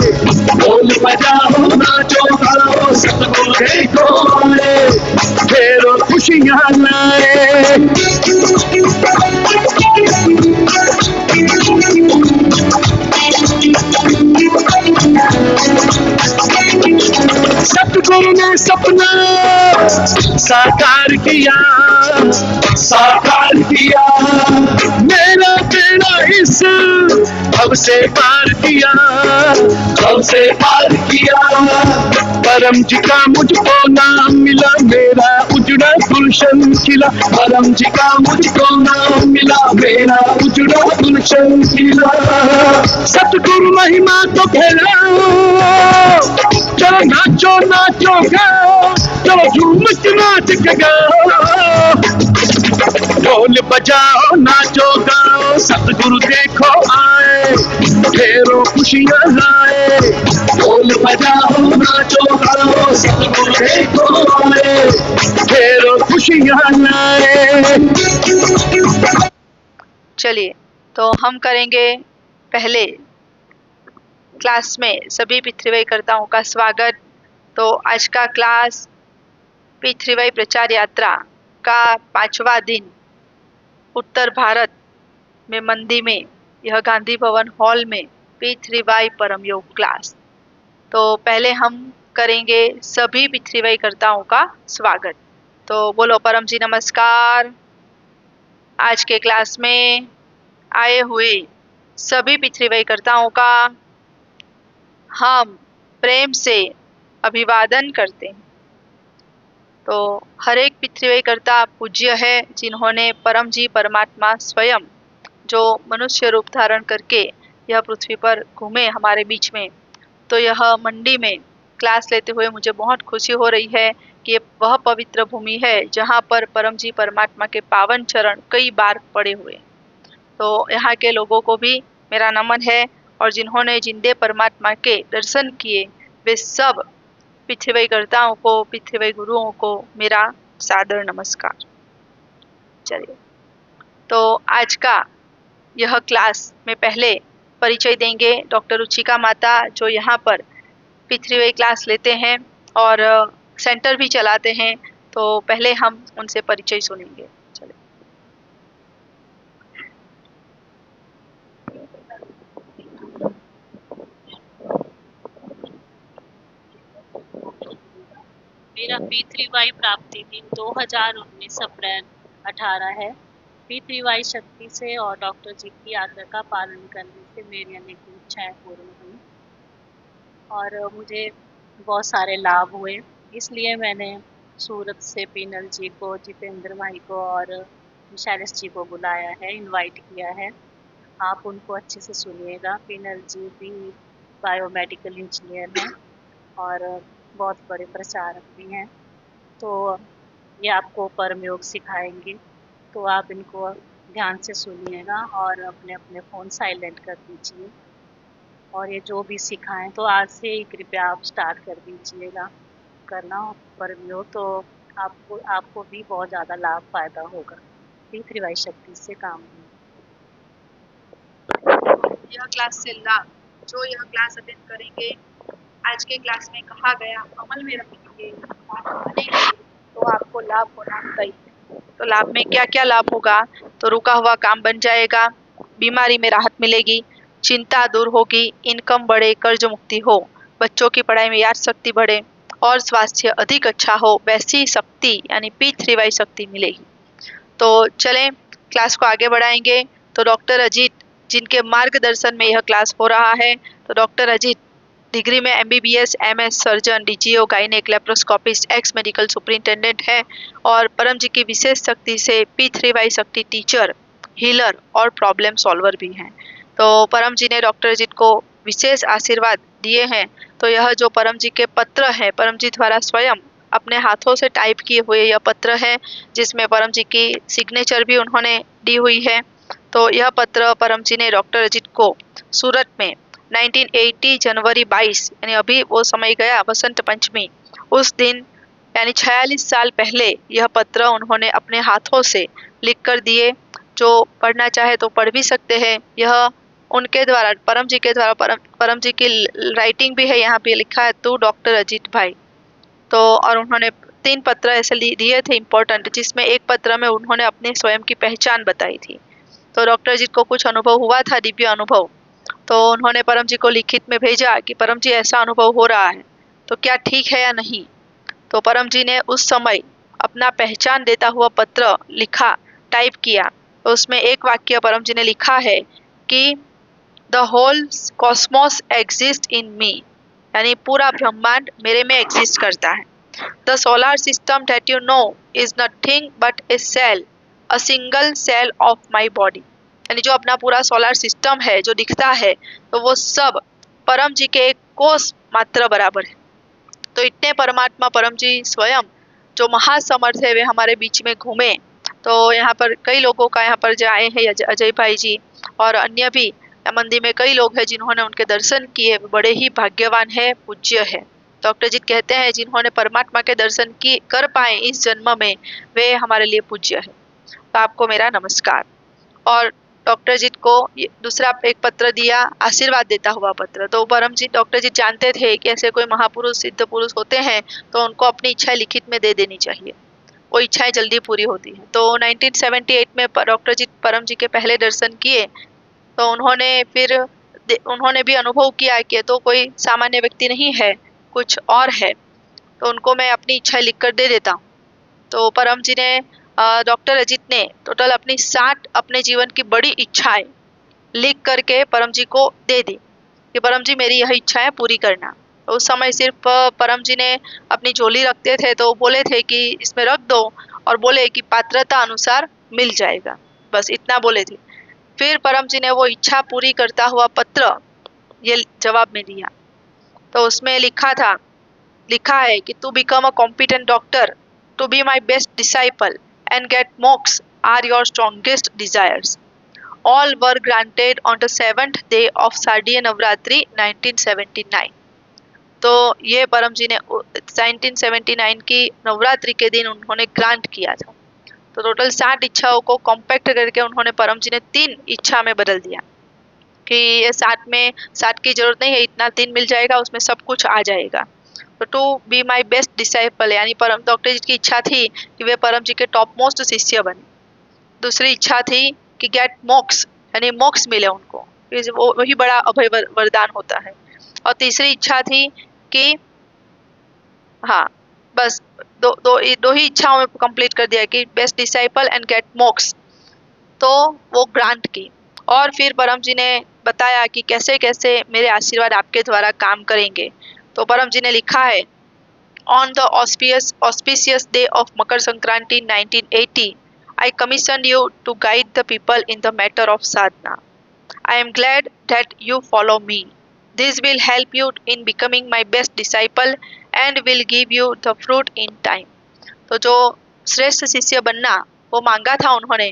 ढोल बजाओ नाचो गाओ सतगुरु देखो आए, फेरो खुशियाँ लाए। सतगुरु ने सपना साकार किया, साकार किया। मेरा बेड़ा इस भव से पार किया, भव से पार किया। परम जी का मुझको नाम मिला, मेरा उजड़ा गुलशन खिला। परम जी का मुझको नाम मिला, मेरा उजड़ा गुलशन खिला। सतगुरु महिमा तो फैलाओ, चलो नाचो नाचो गाओ, चलो झूम के नाच के गाओ। ढोल बजाओ नाचो गाओ सतगुरु देखो आए, फेरो खुशियाँ लाए। ढोल बजाओ नाचो गाओ सतगुरु देखो आए, फेरो खुशियाँ लाए। चलिए, तो हम करेंगे पहले क्लास में सभी पितृव्ययकर्ताओं का स्वागत। तो आज का क्लास पितृव्यय प्रचार यात्रा का 5वां दिन उत्तर भारत में मंदी में, यह गांधी भवन हॉल में पितृव्यय परम योग क्लास। तो पहले हम करेंगे सभी पितृव्ययकर्ताओं का स्वागत। तो बोलो परम जी नमस्कार। आज के क्लास में आए हुए सभी पितृव्ययकर्ताओं का हम प्रेम से अभिवादन करते हैं। तो हर एक पितृव्ययकर्ता पूज्य है, जिन्होंने परम जी परमात्मा स्वयं जो मनुष्य रूप धारण करके यह पृथ्वी पर घूमे हमारे बीच में। तो यह मंडी में क्लास लेते हुए मुझे बहुत खुशी हो रही है कि वह पवित्र भूमि है जहाँ पर परम जी परमात्मा के पावन चरण कई बार पड़े हुए। तो यहाँ के लोगों को भी मेरा नमन है, और जिन्होंने जिंदे परमात्मा के दर्शन किए वे सब पितृव्ययकर्ताओं को, पितृव्यय गुरुओं को मेरा सादर नमस्कार। चलिए, तो आज का यह क्लास में पहले परिचय देंगे डॉक्टर रुचिका माता, जो यहाँ पर पितृव्यय क्लास लेते हैं और सेंटर भी चलाते हैं। तो पहले हम उनसे परिचय सुनेंगे। चलिए। मेरा पितृव्यय प्राप्ति दिन 2019 अप्रैल 18 है। पितृव्यय शक्ति से और डॉक्टर जी की आज्ञा का पालन करने से मेरी अनेक इच्छाएं पूर्ण हुई और मुझे बहुत सारे लाभ हुए। इसलिए मैंने सूरत से पीनल जी को, जितेंद्र भाई को और शैलेश जी को बुलाया है, इनवाइट किया है। आप उनको अच्छे से सुनिएगा। पीनल जी भी बायोमेडिकल इंजीनियर हैं और बहुत बड़े प्रचारक भी हैं। तो ये आपको परम योग सिखाएंगे, तो आप इनको ध्यान से सुनिएगा और अपने अपने फ़ोन साइलेंट कर दीजिए। और ये जो भी सिखाएं तो आज से ही कृपया आप स्टार्ट कर दीजिएगा करना परम योग, तो आपको भी बहुत ज़्यादा लाभ फायदा होगा। पितृव्यय शक्ति से काम यह क्लास से लाभ, जो यह क्लास अटेंड करेंगे, आज के क्लास में कहा गया अमल में रखेंगे तो आपको लाभ होना तय। तो लाभ में क्या क्या लाभ होगा? तो रुका हुआ काम बन जाएगा, बीमारी में राहत मिलेगी, चिंता दूर होगी, इनकम बढ़े, कर्ज मुक्ति हो, बच्चों की पढ़ाई में याद शक्ति बढ़े और स्वास्थ्य अधिक अच्छा हो, वैसी शक्ति यानी पितृव्यय शक्ति मिलेगी। तो चलें क्लास को आगे बढ़ाएंगे। तो डॉक्टर अजीत, जिनके मार्गदर्शन में यह क्लास हो रहा है, तो डॉक्टर अजीत डिग्री में MBBS, MS, surgeon, DGO, gynaec, laparoscopist, ex medical superintendent है और परम जी की विशेष शक्ति से पितृव्यय शक्ति टीचर, हीलर और प्रॉब्लम सॉल्वर भी हैं। तो परम जी ने डॉक्टर अजीत को विशेष आशीर्वाद दिए हैं। तो यह जो परम जी के पत्र है, परम जी द्वारा स्वयं अपने हाथों से टाइप किए हुए यह पत्र है, जिसमें परम जी की सिग्नेचर भी उन्होंने दी हुई है। तो यह पत्र परम जी ने डॉक्टर अजीत को सूरत में 1980 जनवरी 22, यानी अभी वो समय गया वसंत पंचमी, उस दिन यानी 46 साल पहले यह पत्र उन्होंने अपने हाथों से लिख कर दिए। जो पढ़ना चाहे तो पढ़ भी सकते हैं। यह उनके द्वारा, परम जी के द्वारा, परम जी की राइटिंग भी है, यहाँ पे लिखा है टू डॉक्टर अजीत भाई। तो और उन्होंने 3 पत्र ऐसे दिए थे इम्पोर्टेंट, जिसमें एक पत्र में उन्होंने अपने स्वयं की पहचान बताई थी। तो डॉक्टर जी को कुछ अनुभव हुआ था, दिव्य अनुभव, तो उन्होंने परम जी को लिखित में भेजा कि परम जी ऐसा अनुभव हो रहा है, तो क्या ठीक है या नहीं। तो परम जी ने उस समय अपना पहचान देता हुआ पत्र लिखा, टाइप किया। तो उसमें एक वाक्य परम जी ने लिखा है कि the whole cosmos exist in me, यानी पूरा ब्रह्मांड मेरे में एग्जिस्ट करता है। The solar system that you know is nothing but a cell, a single cell of my body, यानी जो अपना पूरा सोलर सिस्टम है जो दिखता है, तो वो सब परम जी के एक कोष मात्र बराबर है। तो इतने परमात्मा परम जी स्वयं जो महासमर्थ है वे हमारे बीच में घूमे। तो यहाँ पर कई लोगों का यहाँ पर जो आए हैं अजय भाई जी और अन्य भी मंदिर में कई लोग हैं जिन्होंने उनके दर्शन किए, बड़े ही भाग्यवान है, पूज्य है। डॉक्टर जी कहते हैं जिन्होंने परमात्मा के दर्शन की कर पाए इस जन्म में, वे हमारे लिए पूज्य है। तो आपको मेरा नमस्कार। और डॉक्टर जी को दूसरा एक पत्र दिया, आशीर्वाद देता हुआ पत्र। तो परम जी, डॉक्टर जी जानते थे कि ऐसे कोई महापुरुष सिद्ध पुरुष होते हैं तो उनको अपनी इच्छाएं लिखित में दे देनी चाहिए, वो इच्छाएं जल्दी पूरी होती हैं। तो 1978 में डॉक्टर जी परम जी के पहले दर्शन किए, तो उन्होंने भी अनुभव किया कि तो कोई सामान्य व्यक्ति नहीं है, कुछ और है, तो उनको मैं अपनी इच्छाएं लिख कर दे देता हूँ। तो परम जी ने, डॉक्टर अजीत ने टोटल अपनी 60 अपने जीवन की बड़ी इच्छाएं लिख करके परम जी को दे दी कि परम जी मेरी यह इच्छा है पूरी करना। तो उस समय सिर्फ परम जी ने अपनी झोली रखते थे तो बोले थे कि इसमें रख दो, और बोले कि पात्रता अनुसार मिल जाएगा, बस इतना बोले थे। फिर परम जी ने वो इच्छा पूरी करता हुआ पत्र ये जवाब में दिया। तो उसमें लिखा है कि to become a competent doctor, to be my best disciple and get moksha are your strongest desires. All were granted on the 7th day of शारदीय नवरात्रि 1979। तो ये परम जी ने 1979 की नवरात्रि के दिन उन्होंने ग्रांट किया था। तो टोटल 60 इच्छाओं को कॉम्पैक्ट करके उन्होंने परम जी ने 3 इच्छा में बदल दिया कि ये 60 की जरूरत नहीं है, इतना 3 मिल जाएगा, उसमें सब कुछ आ जाएगा। तो to be my best disciple, यानी परम डॉक्टर जी की इच्छा थी कि वे परम जी के टॉप मोस्ट शिष्य बने। दूसरी इच्छा थी कि गेट मोक्ष, यानी मोक्ष मिले उनको, वही बड़ा अभय वरदान होता है। और तीसरी इच्छा थी कि हाँ, बस दो ही इच्छाओं में कंप्लीट कर दिया कि बेस्ट डिसाइपल एंड गेट मोक्ष। तो वो ग्रांट की, और फिर परम जी ने बताया कि कैसे कैसे मेरे आशीर्वाद आपके द्वारा काम करेंगे। तो परम जी ने लिखा है, on the auspicious day of Makar Sankranti 1980, I commissioned you to guide the people in the matter of sadhana. I am glad that you follow me. This will help you in becoming my best disciple and will give you the fruit in time. तो जो श्रेष्ठ शिष्य बनना वो मांगा था उन्होंने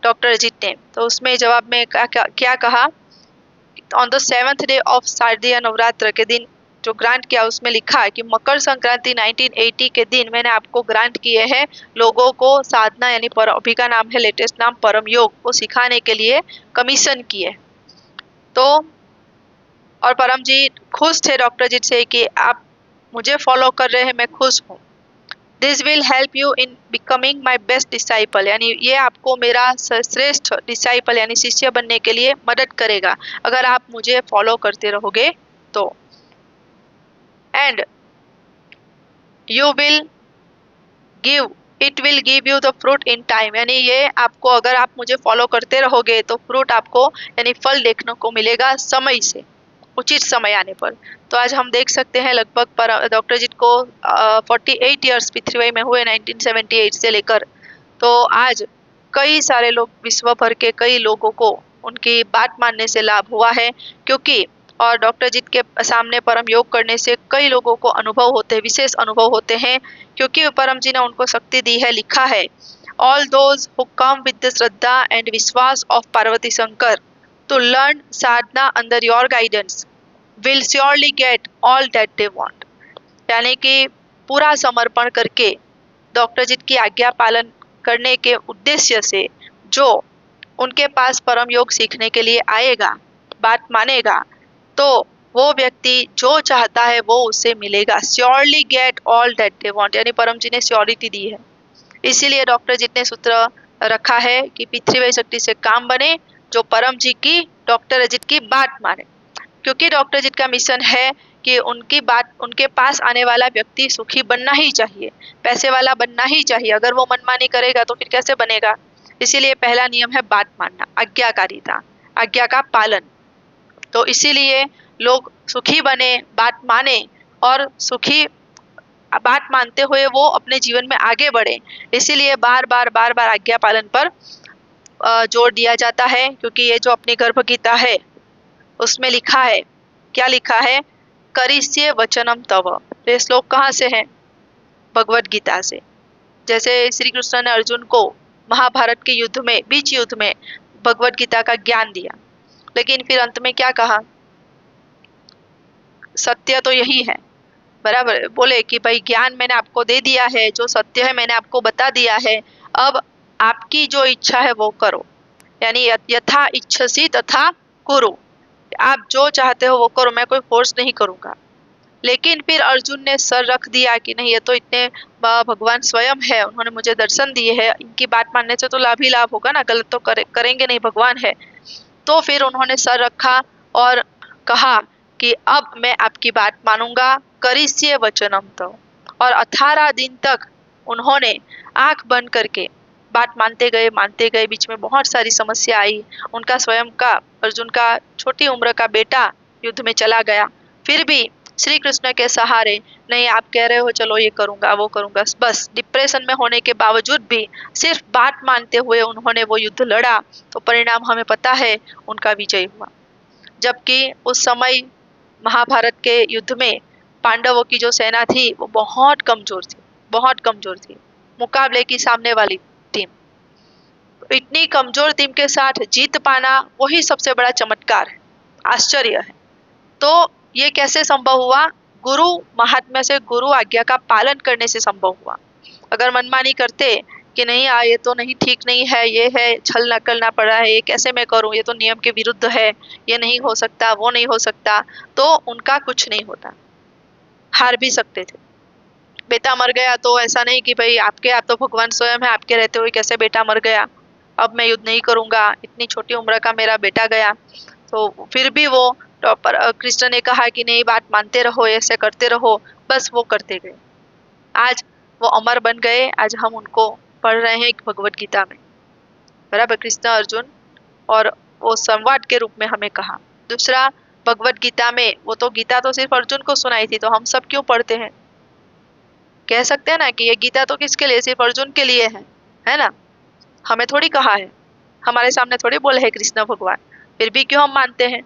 doctor Ajit ने, तो उसमें जवाब में क्या कहा, on the 7th day of शारदीय नवरात्र के दिन जो ग्रांट किया उसमें लिखा कि मकर संक्रांति 1980 के दिन मैंने आपको ग्रांट किए हैं लोगों को साधना, यानी अभी का नाम है लेटेस्ट नाम परम योग, को सिखाने के लिए कमीशन किए। तो और परम जी खुश थे डॉक्टर जी से कि आप मुझे फॉलो कर रहे हैं, मैं खुश हूँ। This will help you in becoming my best disciple, यानी ये आपको मेरा श्रेष्ठ डिसाइपल यानी शिष्य बनने के लिए मदद करेगा अगर आप मुझे फॉलो करते रहोगे तो। And you will it will give you the fruit in time, यानी ये आपको, अगर आप मुझे फॉलो करते रहोगे तो फ्रूट आपको यानी फल देखने को मिलेगा समय से, उचित समय आने पर। तो आज हम देख सकते हैं लगभग डॉक्टर जी को 48 ईयर्स पृथ्वी में हुए 1978 से लेकर, तो आज कई सारे लोग, विश्व भर के कई लोगों को उनकी बात मानने से लाभ हुआ है, क्योंकि और डॉक्टर जी के सामने परम योग करने से कई लोगों को अनुभव होते हैं, विशेष अनुभव होते हैं, क्योंकि परम जी ने उनको शक्ति दी है। लिखा है, all those who come with the shraddha and vishwas of Parvati Shankar to learn sadhana under your guidance will surely get all that they want, यानी कि पूरा समर्पण करके डॉक्टर जी की आज्ञा पालन करने के उद्देश्य से जो उनके पास परम योग सीखने के लिए आएगा बात मानेगा तो वो व्यक्ति जो चाहता है वो उसे मिलेगा। Surely get all that they want, यानी परम जी ने श्योरिटी दी है। इसीलिए डॉक्टर जीत ने सूत्र रखा है कि पृथ्वी शक्ति से काम बने जो परम जी की, डॉक्टर अजित की बात माने, क्योंकि डॉक्टर जीत का मिशन है कि उनकी बात, उनके पास आने वाला व्यक्ति सुखी बनना ही चाहिए, पैसे वाला बनना ही चाहिए। अगर वो मनमानी करेगा तो फिर कैसे बनेगा। इसीलिए पहला नियम है बात मानना, आज्ञाकारिता, आज्ञा का पालन। तो इसीलिए लोग सुखी बने, बात माने और सुखी बात मानते हुए वो अपने जीवन में आगे बढ़े। इसीलिए बार बार आज्ञा पालन पर जोर दिया जाता है, क्योंकि ये जो अपनी गर्भ गीता है उसमें लिखा है, क्या लिखा है, करिष्ये वचनम तव। ये श्लोक कहाँ से है, भगवत गीता से। जैसे श्री कृष्ण ने अर्जुन को महाभारत के युद्ध में, बीच युद्ध में भगवत गीता का ज्ञान दिया, लेकिन फिर अंत में क्या कहा, सत्य तो यही है, बराबर बोले कि भाई ज्ञान मैंने आपको दे दिया है, जो सत्य है मैंने आपको बता दिया है, अब आपकी जो इच्छा है वो करो, यानी यथा इच्छसी तथा कुरु, आप जो चाहते हो वो करो, मैं कोई फोर्स नहीं करूंगा। लेकिन फिर अर्जुन ने सर रख दिया कि नहीं, ये तो इतने भगवान स्वयं है, उन्होंने मुझे दर्शन दिए हैं, इनकी बात मानने से तो लाभ ही लाभ होगा ना, गलत तो करेंगे नहीं, भगवान है। तो फिर उन्होंने सर रखा और कहा कि अब मैं आपकी बात मानूंगा, करिष्ये वचनम तो। और 18 दिन तक उन्होंने आंख बंद करके बात मानते गए। बीच में बहुत सारी समस्या आई, उनका स्वयं का, अर्जुन का छोटी उम्र का बेटा युद्ध में चला गया, फिर भी श्री कृष्ण के सहारे, नहीं आप कह रहे हो चलो ये करूंगा वो करूंगा, बस डिप्रेशन में होने के बावजूद भी सिर्फ बात मानते हुए उन्होंने वो युद्ध लड़ा, तो परिणाम हमें पता है, उनका विजय हुआ। जबकि उस समय महाभारत के युद्ध में पांडवों की जो सेना थी वो बहुत कमजोर थी मुकाबले की सामने वाली टीम। इतनी कमजोर टीम के साथ जीत पाना वही सबसे बड़ा चमत्कार है, आश्चर्य है। तो ये कैसे संभव हुआ, गुरु महात्म्य से, गुरु आज्ञा का पालन करने से संभव हुआ। अगर मनमानी करते कि नहीं ये तो नहीं, ठीक नहीं है, ये है, छल करना पड़ा है, ये कैसे मैं करूं, ये तो नियम के विरुद्ध है, ये नहीं हो सकता, वो नहीं हो सकता, तो उनका कुछ नहीं होता, हार भी सकते थे। बेटा मर गया तो ऐसा नहीं कि भाई आप तो भगवान स्वयं है, आपके रहते हुए कैसे बेटा मर गया, अब मैं युद्ध नहीं करूंगा, इतनी छोटी उम्र का मेरा बेटा गया। तो फिर भी वो कृष्ण ने कहा कि नहीं, बात मानते रहो, ऐसे करते रहो, बस वो करते गए। आज वो अमर बन गए, आज हम उनको पढ़ रहे हैं भगवत गीता में, बराबर, कृष्ण अर्जुन, और वो संवाद के रूप में हमें कहा। दूसरा, भगवत गीता में, वो तो गीता तो सिर्फ अर्जुन को सुनाई थी, तो हम सब क्यों पढ़ते हैं, कह सकते हैं ना कि ये गीता तो किसके लिए, सिर्फ अर्जुन के लिए है ना, हमें थोड़ी कहा है, हमारे सामने थोड़ी बोले है कृष्ण भगवान, फिर भी क्यों हम मानते हैं।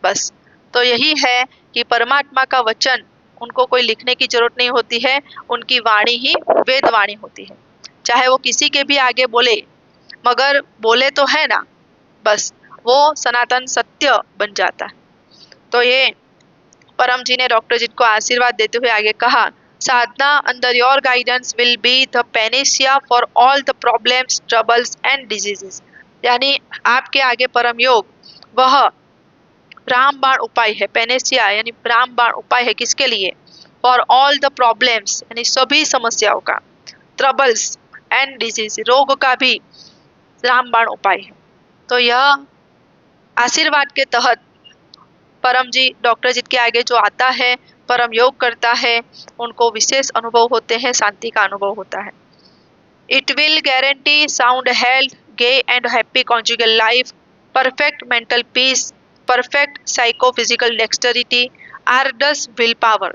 बस तो यही है कि परमात्मा का वचन उनको कोई लिखने की जरूरत नहीं होती है, उनकी वाणी ही वेद वाणी होती है, चाहे वो किसी के भी आगे बोले, मगर बोले तो है ना, बस वो सनातन सत्य बन जाता है। तो ये परम जी ने डॉक्टर जी को आशीर्वाद देते हुए आगे कहा, sadhana under your guidance will be the panacea for all the problems, troubles and diseases. यानी आपके आगे परम योग वह रामबाण उपाय है, पेनेसिया यानी रामबाण उपाय है, किसके लिए, फॉर ऑल द प्रॉब्लम्स यानी सभी समस्याओं का, ट्रबल्स एंड डिजीज रोग का भी रामबाण उपाय है। तो यह आशीर्वाद के तहत परम जी डॉक्टर जी के आगे जो आता है, परम योग करता है, उनको विशेष अनुभव होते हैं, शांति का अनुभव होता है। It will guarantee sound health, gay and happy conjugal life, perfect mental peace, perfect psychophysical dexterity, ardous willpower,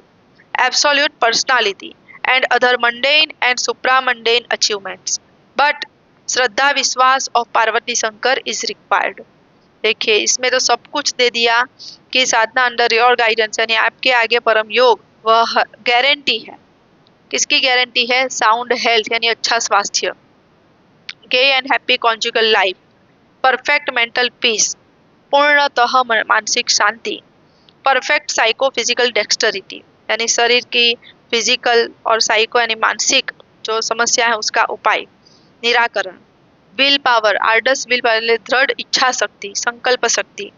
absolute personality, and other mundane and supramundane achievements. But श्रद्धा विश्वास of Parvati Shankar is required. देखिए इसमें तो सब कुछ दे दिया कि साधना अंडर योर गाइडेंस यानी आपके आगे परम योग वह गारंटी है, किसकी गारंटी है, साउंड हेल्थ यानी अच्छा स्वास्थ्य, gay and happy conjugal life, perfect mental peace पूर्णतः मानसिक शांति, परफेक्ट साइको फिजिकल डेक्स्टरिटी यानी शरीर की फिजिकल और साइको यानी मानसिक जो समस्या है उसका उपाय, निराकरण, विल पावर, आर्डस विल पावर दृढ़ इच्छा शक्ति, संकल्प शक्ति,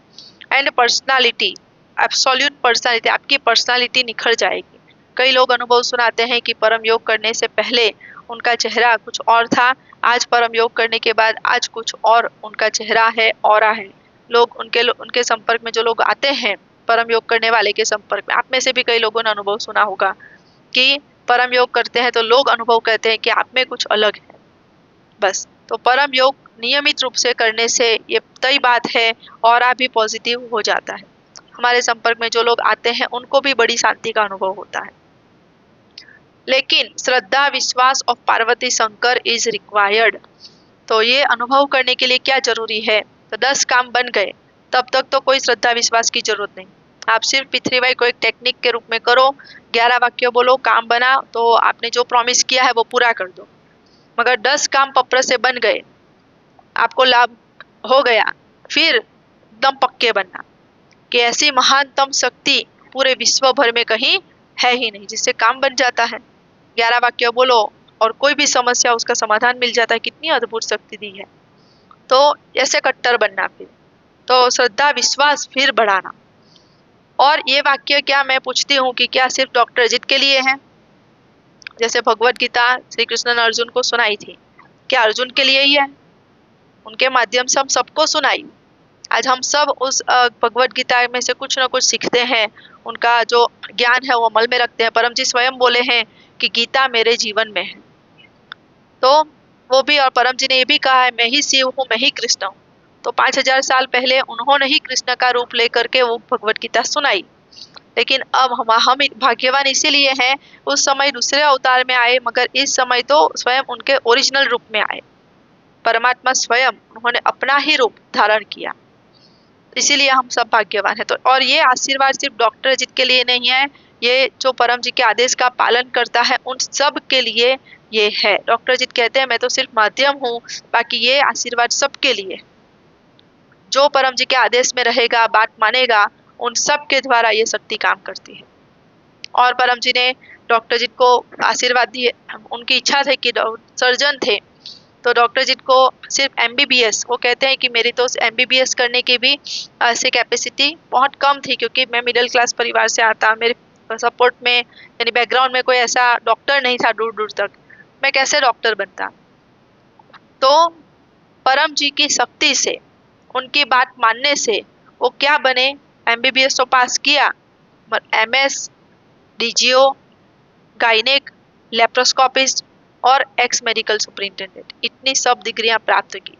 एंड पर्सनालिटी, एब्सोल्यूट पर्सनालिटी, आपकी पर्सनालिटी निखर जाएगी। कई लोग अनुभव सुनाते हैं कि परम योग करने से पहले उनका चेहरा कुछ और था, आज परम योग करने के बाद आज कुछ और उनका चेहरा है, ऑरा है। लोग उनके संपर्क में जो लोग आते हैं परम योग करने वाले के संपर्क में, आप में से भी कई लोगों ने अनुभव सुना होगा कि परम योग करते हैं तो लोग अनुभव करते हैं कि आप में कुछ अलग है। बस, तो परम योग नियमित रूप से करने से ये तय बात है, ऑरा भी पॉजिटिव हो जाता है। हमारे संपर्क में जो लोग आते हैं उनको भी बड़ी शांति का अनुभव होता है। लेकिन श्रद्धा विश्वास of Parvati Shankar is required. तो ये अनुभव करने के लिए क्या जरूरी है? तो 10 काम बन गए, तब तक तो कोई श्रद्धा विश्वास की जरूरत नहीं। आप सिर्फ पृथ्वीबाई को एक टेक्निक के रूप में करो, 11 वाक्य बोलो, काम बना, तो आपने जो प्रॉमिस किया है वो पूरा कर दो। मगर 10 काम पप्र से बन गए, आपको लाभ हो गया, फिर एकदम पक्के बनना कि ऐसी महानतम शक्ति पूरे विश्व भर में कहीं है ही नहीं जिससे काम बन जाता है। 11 वाक्य बोलो और कोई भी समस्या उसका समाधान मिल जाता है, कितनी अद्भुत शक्ति दी है। तो ऐसे कट्टर बनना, फिर तो श्रद्धा विश्वास फिर बढ़ाना। और ये वाक्य क्या मैं पूछती हूँ कि क्या सिर्फ डॉक्टर अजित के लिए है? जैसे भगवत गीता श्री कृष्ण ने अर्जुन को सुनाई थी, क्या अर्जुन के लिए ही है? उनके माध्यम से हम सबको सुनाई। आज हम सब उस भगवत गीता में से कुछ ना कुछ सीखते हैं, उनका जो ज्ञान है वो अमल में रखते हैं। परम जी स्वयं बोले हैं कि गीता मेरे जीवन में है, तो वो भी, और परम जी ने ये भी कहा है मैं ही शिव हूँ, मैं ही कृष्ण हूँ। तो 5000 साल पहले उन्होंने ही कृष्ण का रूप लेकर के वो भगवत गीता सुनाई। लेकिन अब हम भाग्यवान इसीलिए हैं, उस समय दूसरे अवतार में आए, मगर इस समय तो स्वयं उनके ओरिजिनल रूप में आए। परमात्मा स्वयं उन्होंने अपना ही रूप धारण किया, इसीलिए हम सब भाग्यवान हैं। तो और ये आशीर्वाद सिर्फ डॉक्टर अजित के लिए नहीं है, ये जो परम जी के आदेश का पालन करता है उन सब के लिए ये है। डॉक्टर अजित कहते हैं मैं तो सिर्फ माध्यम हूँ, बाकी ये आशीर्वाद सबके लिए। जो परम जी के आदेश में रहेगा, बात मानेगा, उन सब के द्वारा ये शक्ति काम करती है। और परम जी ने डॉक्टर जी को आशीर्वाद दिए, उनकी इच्छा थी कि सर्जन थे, तो डॉक्टर जी को सिर्फ MBBS, वो कहते हैं कि मेरी तो MBBS करने की भी ऐसी कैपेसिटी बहुत कम थी, क्योंकि मैं मिडिल क्लास परिवार से आता, मेरे सपोर्ट में यानी बैकग्राउंड में कोई ऐसा डॉक्टर नहीं था दूर दूर तक, मैं कैसे डॉक्टर बनता। तो परम जी की शक्ति से, उनकी बात मानने से वो क्या बने, MBBS तो पास किया, MS, DGO, गायनेक, लेप्रोस्कोपिस्ट और एक्स मेडिकल सुपरिंटेंडेंट, इतनी सब डिग्रियां प्राप्त की।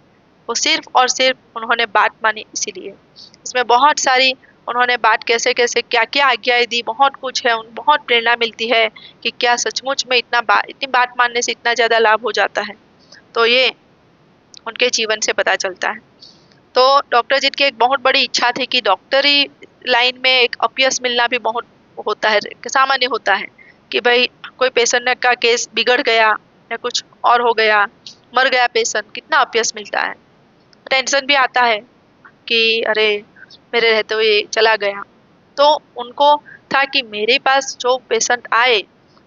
वो सिर्फ और सिर्फ उन्होंने बात मानी, इसीलिए इसमें बहुत सारी उन्होंने बात कैसे कैसे क्या क्या आज्ञाएं दी, बहुत कुछ है, उन बहुत प्रेरणा मिलती है कि क्या सचमुच में इतनी बात मानने से इतना ज़्यादा लाभ हो जाता है। तो ये उनके जीवन से पता चलता है। तो डॉक्टर जी की एक बहुत बड़ी इच्छा थी कि डॉक्टरी लाइन में एक अपयश मिलना भी बहुत होता है, सामान्य होता है कि भाई कोई पेशेंट का केस बिगड़ गया या कुछ और हो गया, मर गया पेशेंट, कितना अपयश मिलता है, टेंशन भी आता है कि अरे मेरे रहते हुए चला गया। तो उनको था कि मेरे पास जो पेशेंट आए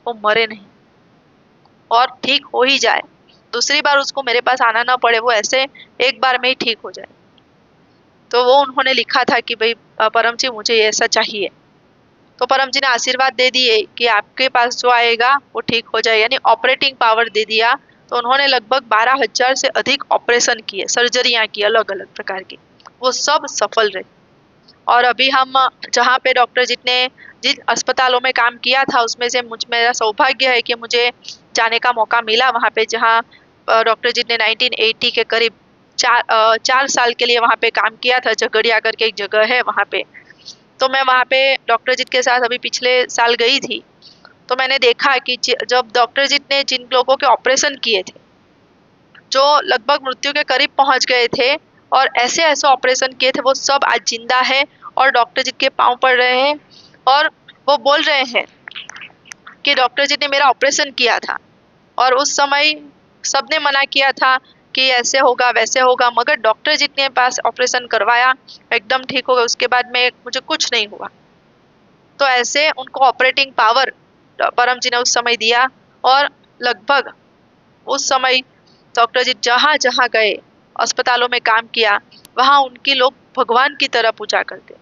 वो मरे नहीं और ठीक हो ही जाए, दूसरी बार उसको मेरे पास आना ना पड़े, वो ऐसे एक बार में ही ठीक हो जाए। तो वो उन्होंने लिखा था कि भाई परम जी मुझे ऐसा चाहिए। तो परम जी ने आशीर्वाद दे दिए कि आपके पास जो आएगा वो ठीक हो जाए, यानी ऑपरेटिंग पावर दे दिया। तो उन्होंने लगभग 12,000 से अधिक ऑपरेशन किए, सर्जरियां की अलग अलग प्रकार की, वो सब सफल रहे। और अभी हम जहाँ पे डॉक्टर जी ने जिन अस्पतालों में काम किया था उसमें से मेरा सौभाग्य है कि मुझे जाने का मौका मिला वहाँ पे, जहाँ डॉक्टर जी ने 1980 के करीब 4 साल के लिए वहाँ पे काम किया था। झगड़िया करके एक जगह है वहाँ पे, तो मैं वहाँ पे डॉक्टर जी के साथ अभी पिछले साल गई थी। तो मैंने देखा कि जब डॉक्टर जी ने जिन लोगों के ऑपरेशन किए थे, जो लगभग मृत्यु के करीब पहुँच गए थे और ऐसे ऐसे ऑपरेशन किए थे, वो सब आज जिंदा है और डॉक्टर जी के पाँव पड़ रहे हैं और वो बोल रहे हैं कि डॉक्टर जी ने मेरा ऑपरेशन किया था और उस समय सबने मना किया था कि ऐसे होगा वैसे होगा, मगर डॉक्टर जी ने पास ऑपरेशन करवाया, एकदम ठीक हो गया, उसके बाद में मुझे कुछ नहीं हुआ। तो ऐसे उनको ऑपरेटिंग पावर परम जी ने उस समय दिया और लगभग उस समय डॉक्टर जी जहाँ गए, अस्पतालों में काम किया, वहाँ उनकी लोग भगवान की तरह पूजा करते।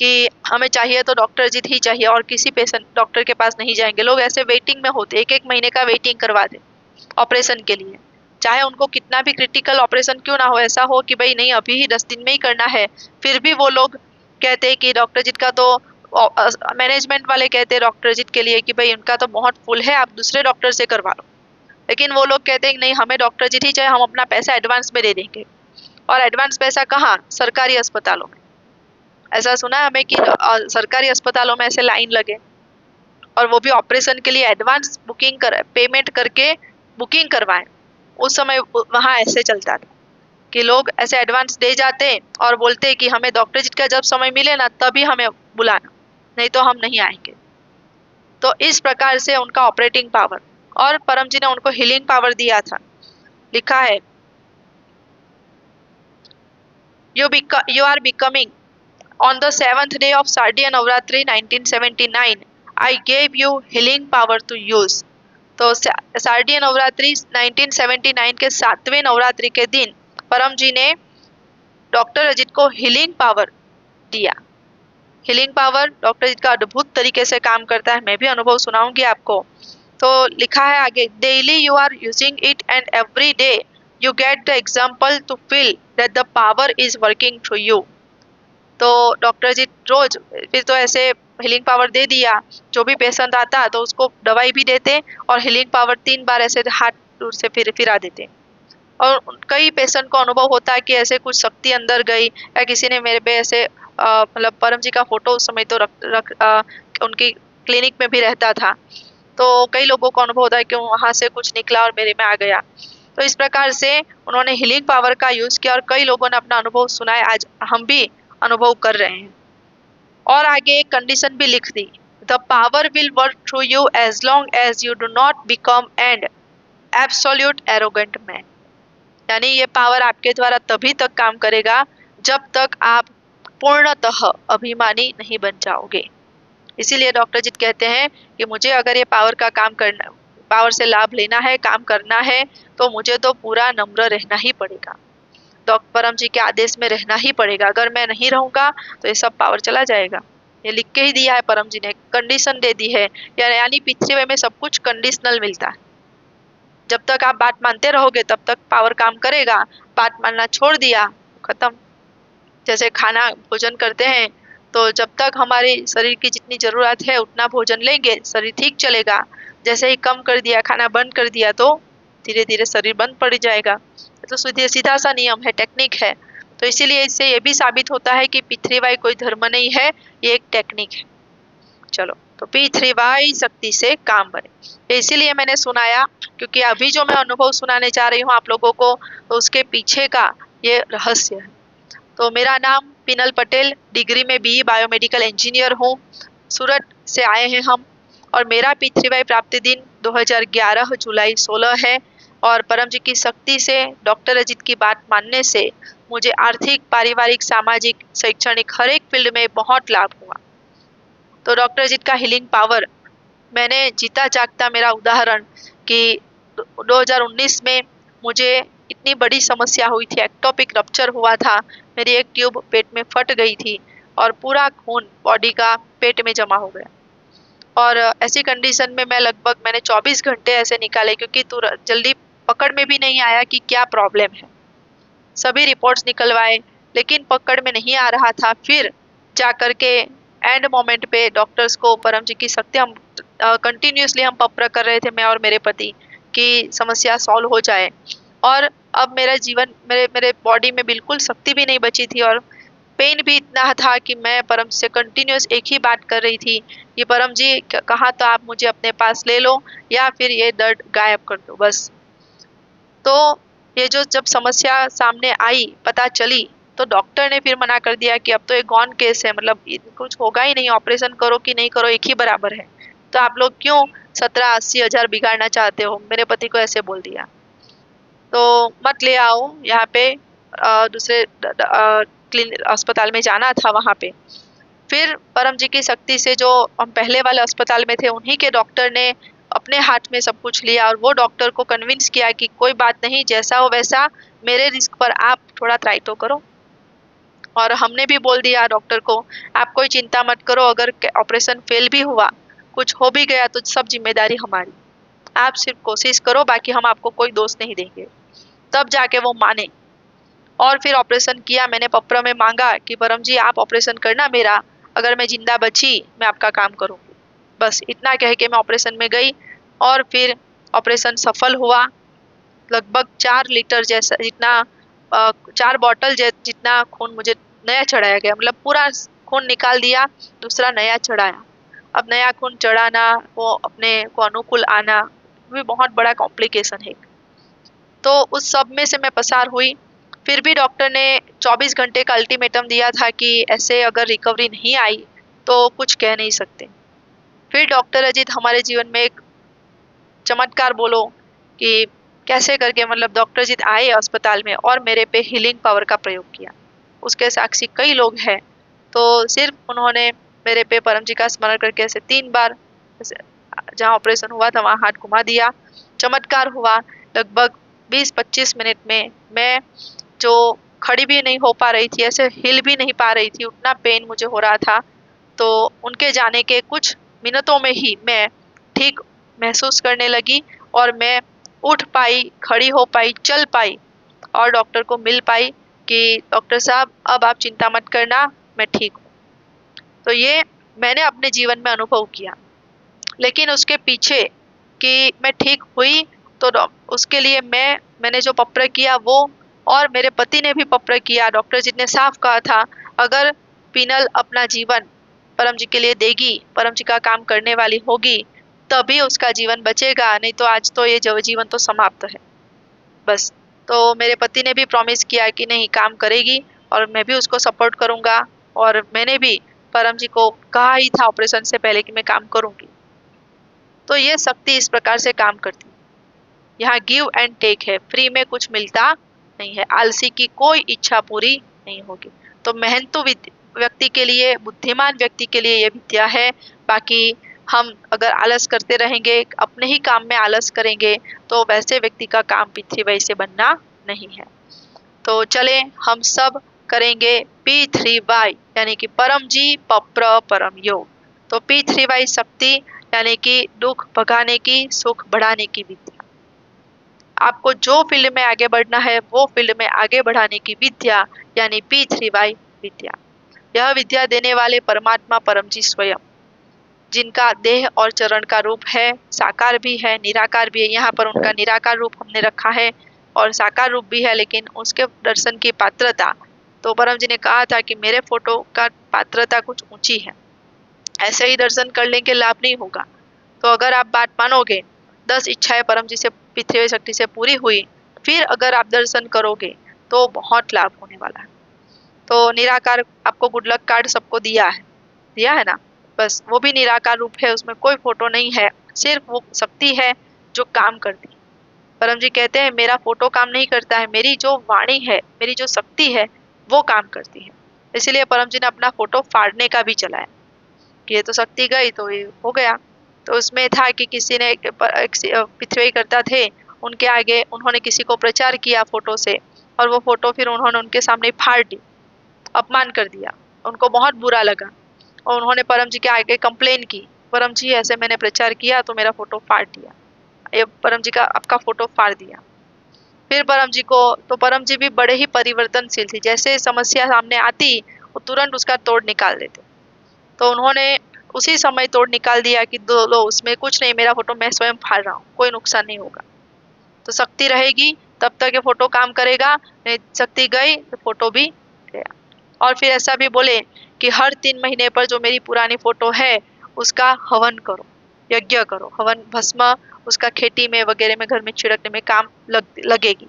कि हमें चाहिए तो डॉक्टर जीत ही चाहिए और किसी पेशेंट डॉक्टर के पास नहीं जाएंगे। लोग ऐसे वेटिंग में होते, एक एक महीने का वेटिंग करवा दे ऑपरेशन के लिए, चाहे उनको कितना भी क्रिटिकल ऑपरेशन क्यों ना हो, ऐसा हो कि भाई नहीं अभी ही 10 दिन में ही करना है, फिर भी वो लोग कहते हैं कि डॉक्टर जीत का तो मैनेजमेंट वाले कहते हैं डॉक्टर जीत के लिए कि भाई उनका तो बहुत फुल है, आप दूसरे डॉक्टर से करवा लो। लेकिन वो लोग कहते हैं कि नहीं हमें डॉक्टर जीत ही चाहिए, हम अपना पैसा एडवांस में दे देंगे। और एडवांस पैसा कहाँ? सरकारी अस्पतालों में। ऐसा सुना है हमें कि सरकारी अस्पतालों में ऐसे लाइन लगे और वो भी ऑपरेशन के लिए एडवांस बुकिंग कर पेमेंट करके बुकिंग करवाएं। उस समय वहाँ ऐसे चलता था कि लोग ऐसे एडवांस दे जाते और बोलते कि हमें डॉक्टर जी का जब समय मिले ना तभी हमें बुलाना, नहीं तो हम नहीं आएंगे। तो इस प्रकार से उनका ऑपरेटिंग पावर, और परम जी ने उनको हीलिंग पावर दिया था। लिखा है you are becoming on the 7th day of Sardiya Navratri 1979 I gave you healing power to use। तो शारदीय नवरात्रि 1979 के 7वें नवरात्रि के दिन परम जी ने डॉक्टर अजित को हीलिंग पावर दिया। हीलिंग पावर डॉक्टर अजित का अद्भुत तरीके से काम करता है, मैं भी अनुभव सुनाऊंगी आपको। तो लिखा है आगे, daily you are using it and every day you get the example to feel that the power is working through you. तो डॉक्टर जी रोज फिर तो ऐसे हीलिंग पावर दे दिया, जो भी पेशेंट आता तो उसको दवाई भी देते और हीलिंग पावर 3 बार ऐसे हाथ दूर से फिरा देते। और कई पेशेंट को अनुभव होता है कि ऐसे कुछ शक्ति अंदर गई, या किसी ने मेरे पे ऐसे मतलब परम जी का फोटो उस समय तो उनकी क्लिनिक में भी रहता था, तो कई लोगों को अनुभव होता है कि वहाँ से कुछ निकला और मेरे में आ गया। तो इस प्रकार से उन्होंने हीलिंग पावर का यूज किया और कई लोगों ने अपना अनुभव सुनाया, आज हम भी अनुभव कर रहे हैं। और आगे एक कंडीशन भी लिख दी, the power will work through you as long as you do not become and absolute arrogant man. यानी ये पावर आपके द्वारा तभी तक काम करेगा जब तक आप पूर्णतः अभिमानी नहीं बन जाओगे। इसीलिए डॉक्टर जी कहते हैं कि मुझे अगर ये पावर का काम करना, पावर से लाभ लेना है, काम करना है, तो मुझे तो पूरा नम्र रहना ही पड़ेगा, डॉक्टर परम जी के आदेश में रहना ही पड़ेगा। अगर मैं नहीं रहूंगा तो ये सब पावर चला जाएगा। ये लिख के ही दिया है परम जी ने, कंडीशन दे दी है। यानी पृथ्वी में सब कुछ कंडीशनल मिलता है। जब तक आप बात मानते रहोगे तब तक पावर काम करेगा, बात मानना छोड़ दिया खत्म। जैसे खाना भोजन करते हैं तो जब तक हमारे शरीर की जितनी जरूरत है उतना भोजन लेंगे, शरीर ठीक चलेगा। जैसे ही कम कर दिया, खाना बंद कर दिया, तो धीरे धीरे शरीर बंद पड़ जाएगा। तो सीधा सा नियम है, टेक्निक है। तो इसीलिए इससे ये भी साबित होता है कि P3Y कोई धर्म नहीं है, ये एक टेक्निक है। चलो, तो P3Y शक्ति से काम बने, इसीलिए मैंने सुनाया, क्योंकि अभी जो मैं अनुभव सुनाने जा रही हूँ आप लोगों को, तो उसके पीछे का ये रहस्य है। तो मेरा नाम पिनल पटेल, डिग्री में BE बायोमेडिकल इंजीनियर हूँ, सूरत से आए हैं हम। और मेरा P3Y प्राप्ति दिन 2011 जुलाई 16 है। और परम जी की शक्ति से, डॉक्टर अजित की बात मानने से मुझे आर्थिक, पारिवारिक, सामाजिक, शैक्षणिक हर एक फील्ड में बहुत लाभ हुआ। तो डॉक्टर अजित का हीलिंग पावर मैंने जीता जागता मेरा उदाहरण कि 2019 में मुझे इतनी बड़ी समस्या हुई थी, एक्टोपिक रप्चर हुआ था, मेरी एक ट्यूब पेट में फट गई थी और पूरा खून बॉडी का पेट में जमा हो गया। और ऐसी कंडीशन में मैंने 24 घंटे ऐसे निकाले, क्योंकि जल्दी पकड़ में भी नहीं आया कि क्या प्रॉब्लम है। सभी रिपोर्ट्स निकलवाए लेकिन पकड़ में नहीं आ रहा था। फिर जाकर के एंड मोमेंट पे डॉक्टर्स को परम जी की शक्ति, हम कंटिन्यूसली हम पप्र कर रहे थे, मैं और मेरे पति, कि समस्या सॉल्व हो जाए। और अब मेरा जीवन, मेरे बॉडी में बिल्कुल शक्ति भी नहीं बची थी और पेन भी इतना था कि मैं परम जी से कंटिन्यूस एक ही बात कर रही थी कि परम जी कहाँ तो आप मुझे अपने पास ले लो या फिर ये दर्द गायब कर दो बस। तो ये जो जब समस्या सामने आई, पता चली, तो डॉक्टर ने फिर मना कर दिया कि अब तो एक गॉन केस है, मतलब कुछ होगा ही नहीं, ऑपरेशन करो कि नहीं करो एक ही बराबर है, तो आप लोग क्यों 17-80 हज़ार बिगाड़ना चाहते हो। मेरे पति को ऐसे बोल दिया, तो मत ले आओ यहाँ पे, दूसरे अस्पताल में जाना था वहाँ पे। फिर परम जी की शक्ति से, जो हम पहले वाले अस्पताल में थे, उन्हीं के डॉक्टर ने अपने हाथ में सब कुछ लिया और वो डॉक्टर को कन्विंस किया कि कोई बात नहीं, जैसा हो वैसा, मेरे रिस्क पर आप थोड़ा ट्राई तो करो। और हमने भी बोल दिया डॉक्टर को, आप कोई चिंता मत करो, अगर ऑपरेशन फेल भी हुआ, कुछ हो भी गया तो सब जिम्मेदारी हमारी, आप सिर्फ कोशिश करो, बाकी हम आपको कोई दोष नहीं देंगे। तब जाके वो माने और फिर ऑपरेशन किया। मैंने पप्रा में मांगा कि परम जी आप ऑपरेशन करना मेरा, अगर मैं जिंदा बची मैं आपका काम करूंगी। बस इतना कह के मैं ऑपरेशन में गई और फिर ऑपरेशन सफल हुआ। लगभग 4 लीटर जैसा जितना 4 बॉटल जितना खून मुझे नया चढ़ाया गया, मतलब पूरा खून निकाल दिया, दूसरा नया चढ़ाया। अब नया खून चढ़ाना, वो अपने को अनुकूल आना भी बहुत बड़ा कॉम्प्लिकेशन है। तो उस सब में से मैं पसार हुई। फिर भी डॉक्टर ने 24 घंटे का अल्टीमेटम दिया था कि ऐसे अगर रिकवरी नहीं आई तो कुछ कह नहीं सकते। फिर डॉक्टर अजीत हमारे जीवन में एक चमत्कार बोलो कि कैसे करके, मतलब डॉक्टर अजीत आए अस्पताल में और मेरे पे हीलिंग पावर का प्रयोग किया। उसके साक्षी कई लोग हैं। तो सिर्फ उन्होंने मेरे पे परम जी का स्मरण करके ऐसे 3 बार जहाँ ऑपरेशन हुआ था वहाँ हाथ घुमा दिया, चमत्कार हुआ। लगभग 20-25 मिनट में मैं जो खड़ी भी नहीं हो पा रही थी, ऐसे हिल भी नहीं पा रही थी, उतना पेन मुझे हो रहा था। तो उनके जाने के कुछ मिनटों में ही मैं ठीक महसूस करने लगी और मैं उठ पाई, खड़ी हो पाई, चल पाई और डॉक्टर को मिल पाई कि डॉक्टर साहब अब आप चिंता मत करना, मैं ठीक हूँ। तो ये मैंने अपने जीवन में अनुभव किया। लेकिन उसके पीछे कि मैं ठीक हुई तो उसके लिए मैंने जो पप्र किया वो, और मेरे पति ने भी पप्र किया। डॉक्टर जी ने साफ कहा था अगर पीनल अपना जीवन परम जी के लिए देगी, परम जी का काम करने वाली होगी, तभी उसका जीवन बचेगा, नहीं तो आज तो ये जीवन तो समाप्त है बस। तो मेरे पति ने भी प्रॉमिस किया कि नहीं काम करेगी और मैं भी उसको सपोर्ट करूंगा, और मैंने भी परम जी को कहा ही था ऑपरेशन से पहले कि मैं काम करूंगी। तो ये शक्ति इस प्रकार से काम करती है। यहाँ गिव एंड टेक है, फ्री में कुछ मिलता नहीं है। आलसी की कोई इच्छा पूरी नहीं होगी। तो मेहनतू व्यक्ति के लिए, बुद्धिमान व्यक्ति के लिए ये विद्या है। बाकी हम अगर आलस करते रहेंगे, अपने ही काम में आलस करेंगे, तो वैसे व्यक्ति का काम पृथ्वी वैसे बनना नहीं है। तो चले हम सब करेंगे P3Y, यानी कि परम जी पप्र परम योग। तो P3Y शक्ति यानी कि दुख भगाने की, सुख बढ़ाने की विद्या। आपको जो फील्ड में आगे बढ़ना है वो फील्ड में आगे बढ़ाने की विद्या यानी P3Y विद्या। यह विद्या देने वाले परमात्मा परम जी स्वयं, जिनका देह और चरण का रूप है, साकार भी है निराकार भी है। यहाँ पर उनका निराकार रूप हमने रखा है और साकार रूप भी है, लेकिन उसके दर्शन की पात्रता, तो परम जी ने कहा था कि मेरे फोटो का पात्रता कुछ ऊंची है, ऐसे ही दर्शन कर लेंगे लाभ नहीं होगा। तो अगर आप बात मानोगे, 10 इच्छाएं परम जी से पृथ्वी शक्ति से पूरी हुई, फिर अगर आप दर्शन करोगे तो बहुत लाभ होने वाला है। तो निराकार आपको गुड लक कार्ड सबको दिया है ना, बस वो भी निराकार रूप है, उसमें कोई फोटो नहीं है, सिर्फ वो शक्ति है जो काम करती है। परम जी कहते हैं मेरा फोटो काम नहीं करता है, मेरी जो वाणी है, मेरी जो शक्ति है वो काम करती है। इसीलिए परम जी ने अपना फोटो फाड़ने का भी चलाया कि ये तो शक्ति गई तो ये हो गया। तो उसमें था कि किसी ने पृथ्वी करता थे, उनके आगे उन्होंने किसी को प्रचार किया फोटो से, और वो फोटो फिर उन्होंने उनके सामने फाड़ दी, अपमान कर दिया, उनको बहुत बुरा लगा और उन्होंने परम जी के आगे कंप्लेन की, परम जी ऐसे मैंने प्रचार किया तो मेरा फोटो फाड़ दिया, ये परम जी का आपका फोटो फाड़ दिया। फिर परम जी को, तो परम जी भी बड़े ही परिवर्तनशील थी, जैसे समस्या सामने आती वो तुरंत उसका तोड़ निकाल देते। तो उन्होंने उसी समय तोड़ निकाल दिया कि दो लो उसमें कुछ नहीं, मेरा फोटो मैं स्वयं फाड़ रहा हूँ, कोई नुकसान नहीं होगा। तो शक्ति रहेगी तब तक ये फोटो काम करेगा, नहीं शक्ति गई तो फोटो भी गया। और फिर ऐसा भी बोले कि हर 3 महीने पर जो मेरी पुरानी फोटो है उसका हवन करो, यज्ञ करो, हवन भस्म उसका खेती में वगैरह में घर में छिड़कने में काम लगेगी।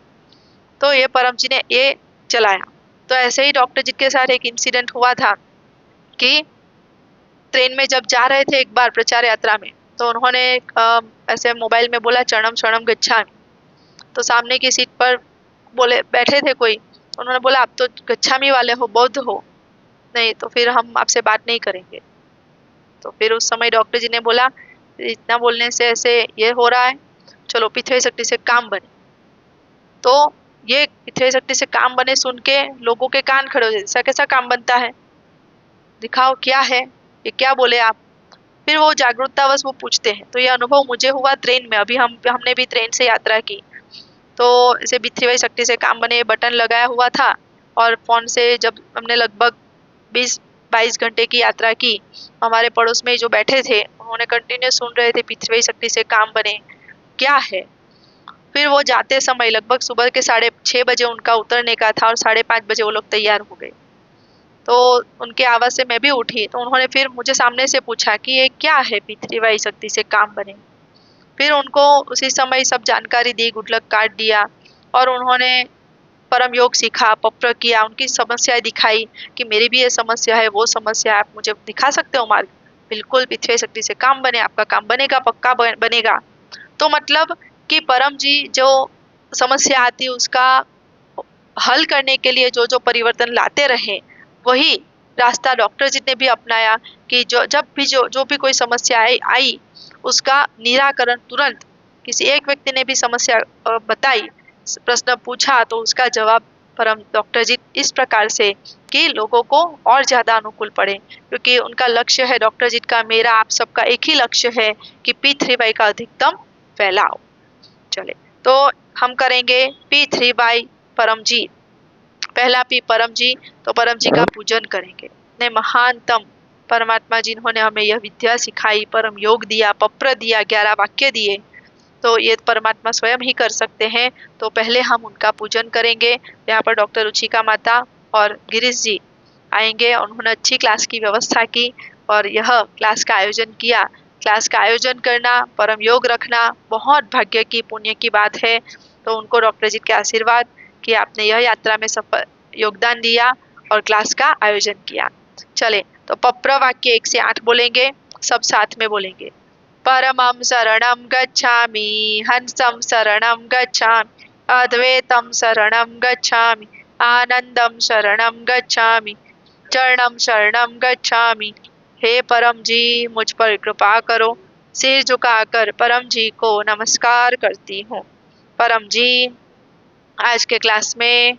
तो ये परम जी ने ये चलाया। तो ऐसे ही डॉक्टर जी के साथ एक इंसिडेंट हुआ था कि ट्रेन में जब जा रहे थे एक बार प्रचार यात्रा में, तो उन्होंने ऐसे मोबाइल में बोला चरणम शरणम गच्छामि। तो सामने की सीट पर बोले बैठे थे कोई, उन्होंने बोला आप तो गच्छामी वाले हो, बौद्ध हो, नहीं तो फिर हम आपसे बात नहीं करेंगे। तो फिर उस समय डॉक्टर जी ने बोला इतना बोलने से ऐसे ये हो रहा है, चलो पृथ्वी शक्ति से काम बने। तो ये पृथ्वी शक्ति से काम बने सुन के लोगों के कान खड़े हो जाते, ऐसा कैसा काम बनता है, दिखाओ क्या है, ये क्या बोले आप। फिर वो जागरूकतावश वो पूछते हैं। तो ये अनुभव मुझे हुआ ट्रेन में, अभी हमने भी ट्रेन से यात्रा की। तो इसे पृथ्वी शक्ति से काम बने बटन लगाया हुआ था और फोन से जब हमने लगभग 20-22 घंटे की यात्रा की, हमारे पड़ोस में जो बैठे थे उन्होंने कंटिन्यू सुन रहे थे पृथ्वी शक्ति से काम बने क्या है। फिर वो जाते समय लगभग सुबह के 6:30 बजे उनका उतरने का था और 5:30 बजे वो लोग तैयार हो गए। तो उनके आवाज से मैं भी उठी, तो उन्होंने फिर मुझे सामने से पूछा कि ये क्या है पृथ्वी शक्ति से काम बने। फिर उनको उसी समय सब जानकारी दी, गुड लक कार्ड दिया और उन्होंने परम योग सीखा, पप्र किया, उनकी समस्याएं दिखाई कि मेरी भी ये समस्या है, वो समस्या है, आप मुझे दिखा सकते हो मार्ग। बिल्कुल पृथ्वी शक्ति से काम बने, आपका काम बनेगा, पक्का बनेगा। तो मतलब कि परम जी जो समस्या आती है उसका हल करने के लिए जो जो परिवर्तन लाते रहे, वही रास्ता डॉक्टर जी ने भी अपनाया कि जब भी जो भी कोई समस्या आई उसका निराकरण तुरंत, किसी एक व्यक्ति ने भी समस्या बताई, प्रश्न पूछा तो उसका जवाब परम डॉक्टर जी इस प्रकार से कि लोगों को और ज्यादा अनुकूल पड़े, क्योंकि उनका लक्ष्य है, डॉक्टर जी का, मेरा, आप सबका एक ही लक्ष्य है कि P3Y का अधिकतम फैलाव। चले तो हम करेंगे P3Y परम जी। पहला P परम जी, तो परम जी का पूजन करेंगे। ने महानतम परमात्मा जिन्होंने हमें यह विद्या सिखाई, परम योग दिया, पप्र दिया, 11 वाक्य दिए, तो ये परमात्मा स्वयं ही कर सकते हैं। तो पहले हम उनका पूजन करेंगे। यहाँ पर डॉक्टर रुचिका माता और गिरीश जी आएंगे, उन्होंने अच्छी क्लास की व्यवस्था की और यह क्लास का आयोजन किया। क्लास का आयोजन करना, परम योग रखना बहुत भाग्य की, पुण्य की बात है। तो उनको डॉक्टर जी के आशीर्वाद कि आपने यह यात्रा में सफल योगदान दिया और क्लास का आयोजन किया। चले तो पप्र वाक्य 1 से 8 बोलेंगे, सब साथ में बोलेंगे। परमं शरणं गच्छामि, हंसं शरणं गच्छामि, अद्वैतं शरणं गच्छामि, आनंदं शरणं गच्छामि, चरणं शरणं गच्छामि। हे परम जी मुझ पर कृपा करो। सिर झुकाकर परम जी को नमस्कार करती हूँ। परम जी आज के क्लास में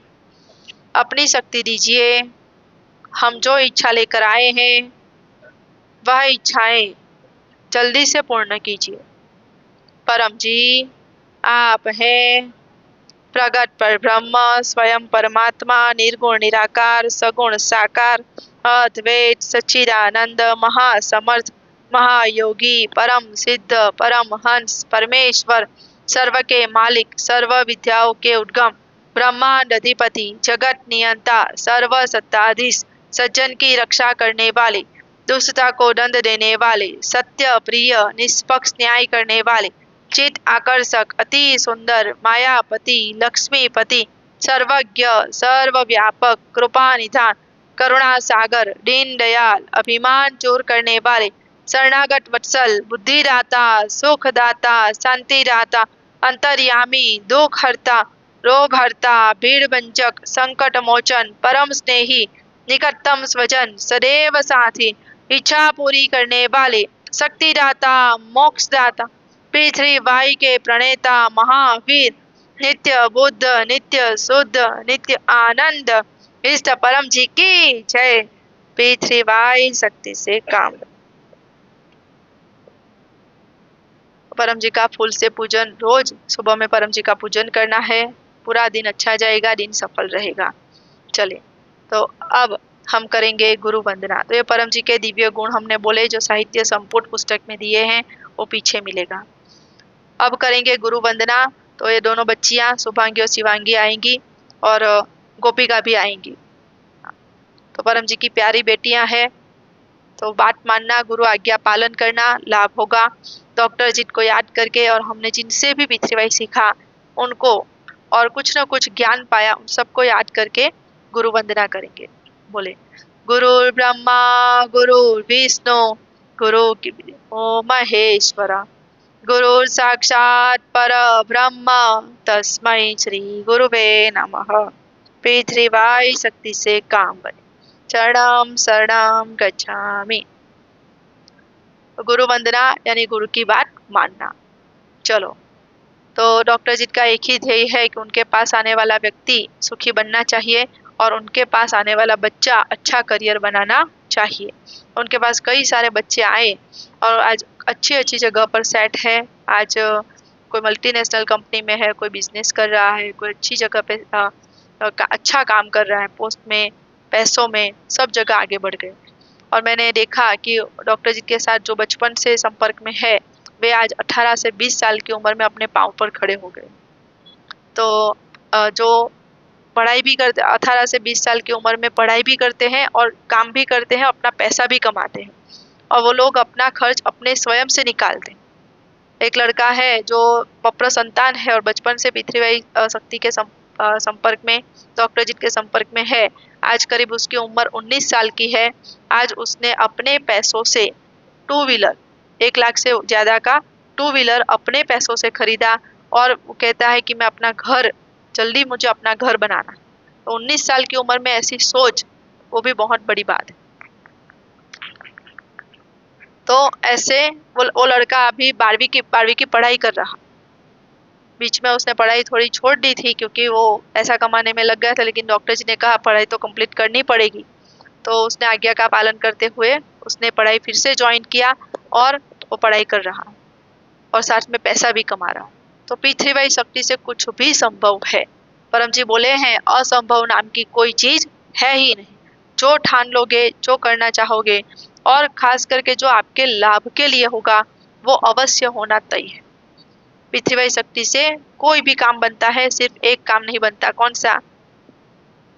अपनी शक्ति दीजिए, हम जो इच्छा लेकर आए हैं वह इच्छाएं जल्दी से पूर्ण कीजिए। परम जी आप हैं प्रगट पर ब्रह्म, स्वयं परमात्मा, निर्गुण निराकार, सगुण साकार, अद्वैत सच्चिदानंद, महासमर्थ, महायोगी, परम सिद्ध, परम हंस, परमेश्वर, सर्व के मालिक, सर्व विद्याओं के उद्गम, ब्रह्मांड अधिपति, जगत नियंता, सर्व सत्ताधीश, सज्जन की रक्षा करने वाले, दुष्टता को दंड देने वाले, सत्य प्रिय, निष्पक्ष न्याय करने वाले, चित आकर्षक, अति सुंदर, मायापति, लक्ष्मीपति, सर्वज्ञ, सर्वव्यापक, कृपा निधान, करुणा सागर, दीन दयाल, अभिमान चूर करने वाले, शरणागत वत्सल, बुद्धिदाता, सुखदाता, शांतिदाता, अंतर्यामी, दुख हरता, रोग हरता, भीड़ भंजक, संकट मोचन, परम स्नेही, निकटतम स्वजन, सदैव साथी, इच्छा पूरी करने वाले, शक्तिदाता, मोक्षदाता, P3Y के प्रणेता, महावीर, नित्य बुद्ध, नित्य शुद्ध, नित्य आनंद, इष्ट परम जी की जय। P3Y शक्ति से काम। परम जी का फूल से पूजन, रोज सुबह में परम जी का पूजन करना है, पूरा दिन अच्छा जाएगा, दिन सफल रहेगा। चले तो अब हम करेंगे गुरु वंदना। तो ये परम जी के दिव्य गुण हमने बोले, जो साहित्य संपुट पुस्तक में दिए हैं वो पीछे मिलेगा। अब करेंगे गुरु वंदना। तो ये दोनों बच्चियां शुभांगी और शिवांगी आएंगी और गोपिका भी आएंगी। तो परम जी की प्यारी बेटियां हैं, तो बात मानना, गुरु आज्ञा पालन करना, लाभ होगा। डॉक्टर जी को याद करके और हमने जिनसे भी P3Y सीखा उनको और कुछ न कुछ ज्ञान पाया, उन सबको याद करके गुरु वंदना करेंगे। बोले गुरु ब्रह्मा गुरु विष्णु गुरु महेश्वरा, गुरु साक्षात पर ब्रह्म तस्मै श्री गुरुवे नमः। P3Y शक्ति से काम बने। चरणम शरणम गच्छामि। गुरु वंदना यानी गुरु की बात मानना। चलो तो डॉक्टर जी का एक ही ध्येय है कि उनके पास आने वाला व्यक्ति सुखी बनना चाहिए और उनके पास आने वाला बच्चा अच्छा करियर बनाना चाहिए। उनके पास कई सारे बच्चे आए और आज अच्छी अच्छी जगह पर सेट है। आज कोई मल्टीनेशनल कंपनी में है, कोई बिजनेस कर रहा है, कोई अच्छी जगह पे अच्छा काम कर रहा है, पोस्ट में, पैसों में, सब जगह आगे बढ़ गए। और मैंने देखा कि डॉक्टर जी के साथ जो बचपन से संपर्क में है वे आज 18 से 20 साल की उम्र में अपने पाँव पर खड़े हो गए। तो जो पढ़ाई भी करते 18 से 20 साल की उम्र में पढ़ाई भी करते हैं और काम भी करते हैं, अपना पैसा भी कमाते हैं और वो लोग अपना खर्च अपने स्वयं से निकालते हैं। एक लड़का है जो पप्र संतान है और बचपन से पितृवाई शक्ति के संपर्क में, डॉक्टर जी के संपर्क में है। आज करीब उसकी उम्र 19 साल की है। आज उसने अपने पैसों से 2 व्हीलर 1 लाख से ज्यादा का 2 व्हीलर अपने पैसों से खरीदा और वो कहता है कि मैं अपना घर, जल्दी मुझे अपना घर बनाना। तो 19 साल की उम्र में ऐसी सोच, वो भी बहुत बड़ी बात है। तो ऐसे वो लड़का अभी 12वीं की पढ़ाई कर रहा। बीच में उसने पढ़ाई थोड़ी छोड़ दी थी क्योंकि वो पैसा कमाने में लग गया था, लेकिन डॉक्टर जी ने कहा पढ़ाई तो कंप्लीट करनी पड़ेगी। तो उसने आज्ञा का पालन करते हुए उसने पढ़ाई फिर से ज्वाइन किया और वो पढ़ाई कर रहा और साथ में पैसा भी कमा रहा। तो पितृवाई शक्ति से कुछ भी संभव है। परम जी बोले हैं असंभव नाम की कोई चीज है ही नहीं। जो ठान लोगे, जो करना चाहोगे और खास करके जो आपके लाभ के लिए होगा वो अवश्य होना तय है। पितृवाई शक्ति से कोई भी काम बनता है, सिर्फ एक काम नहीं बनता। कौन सा?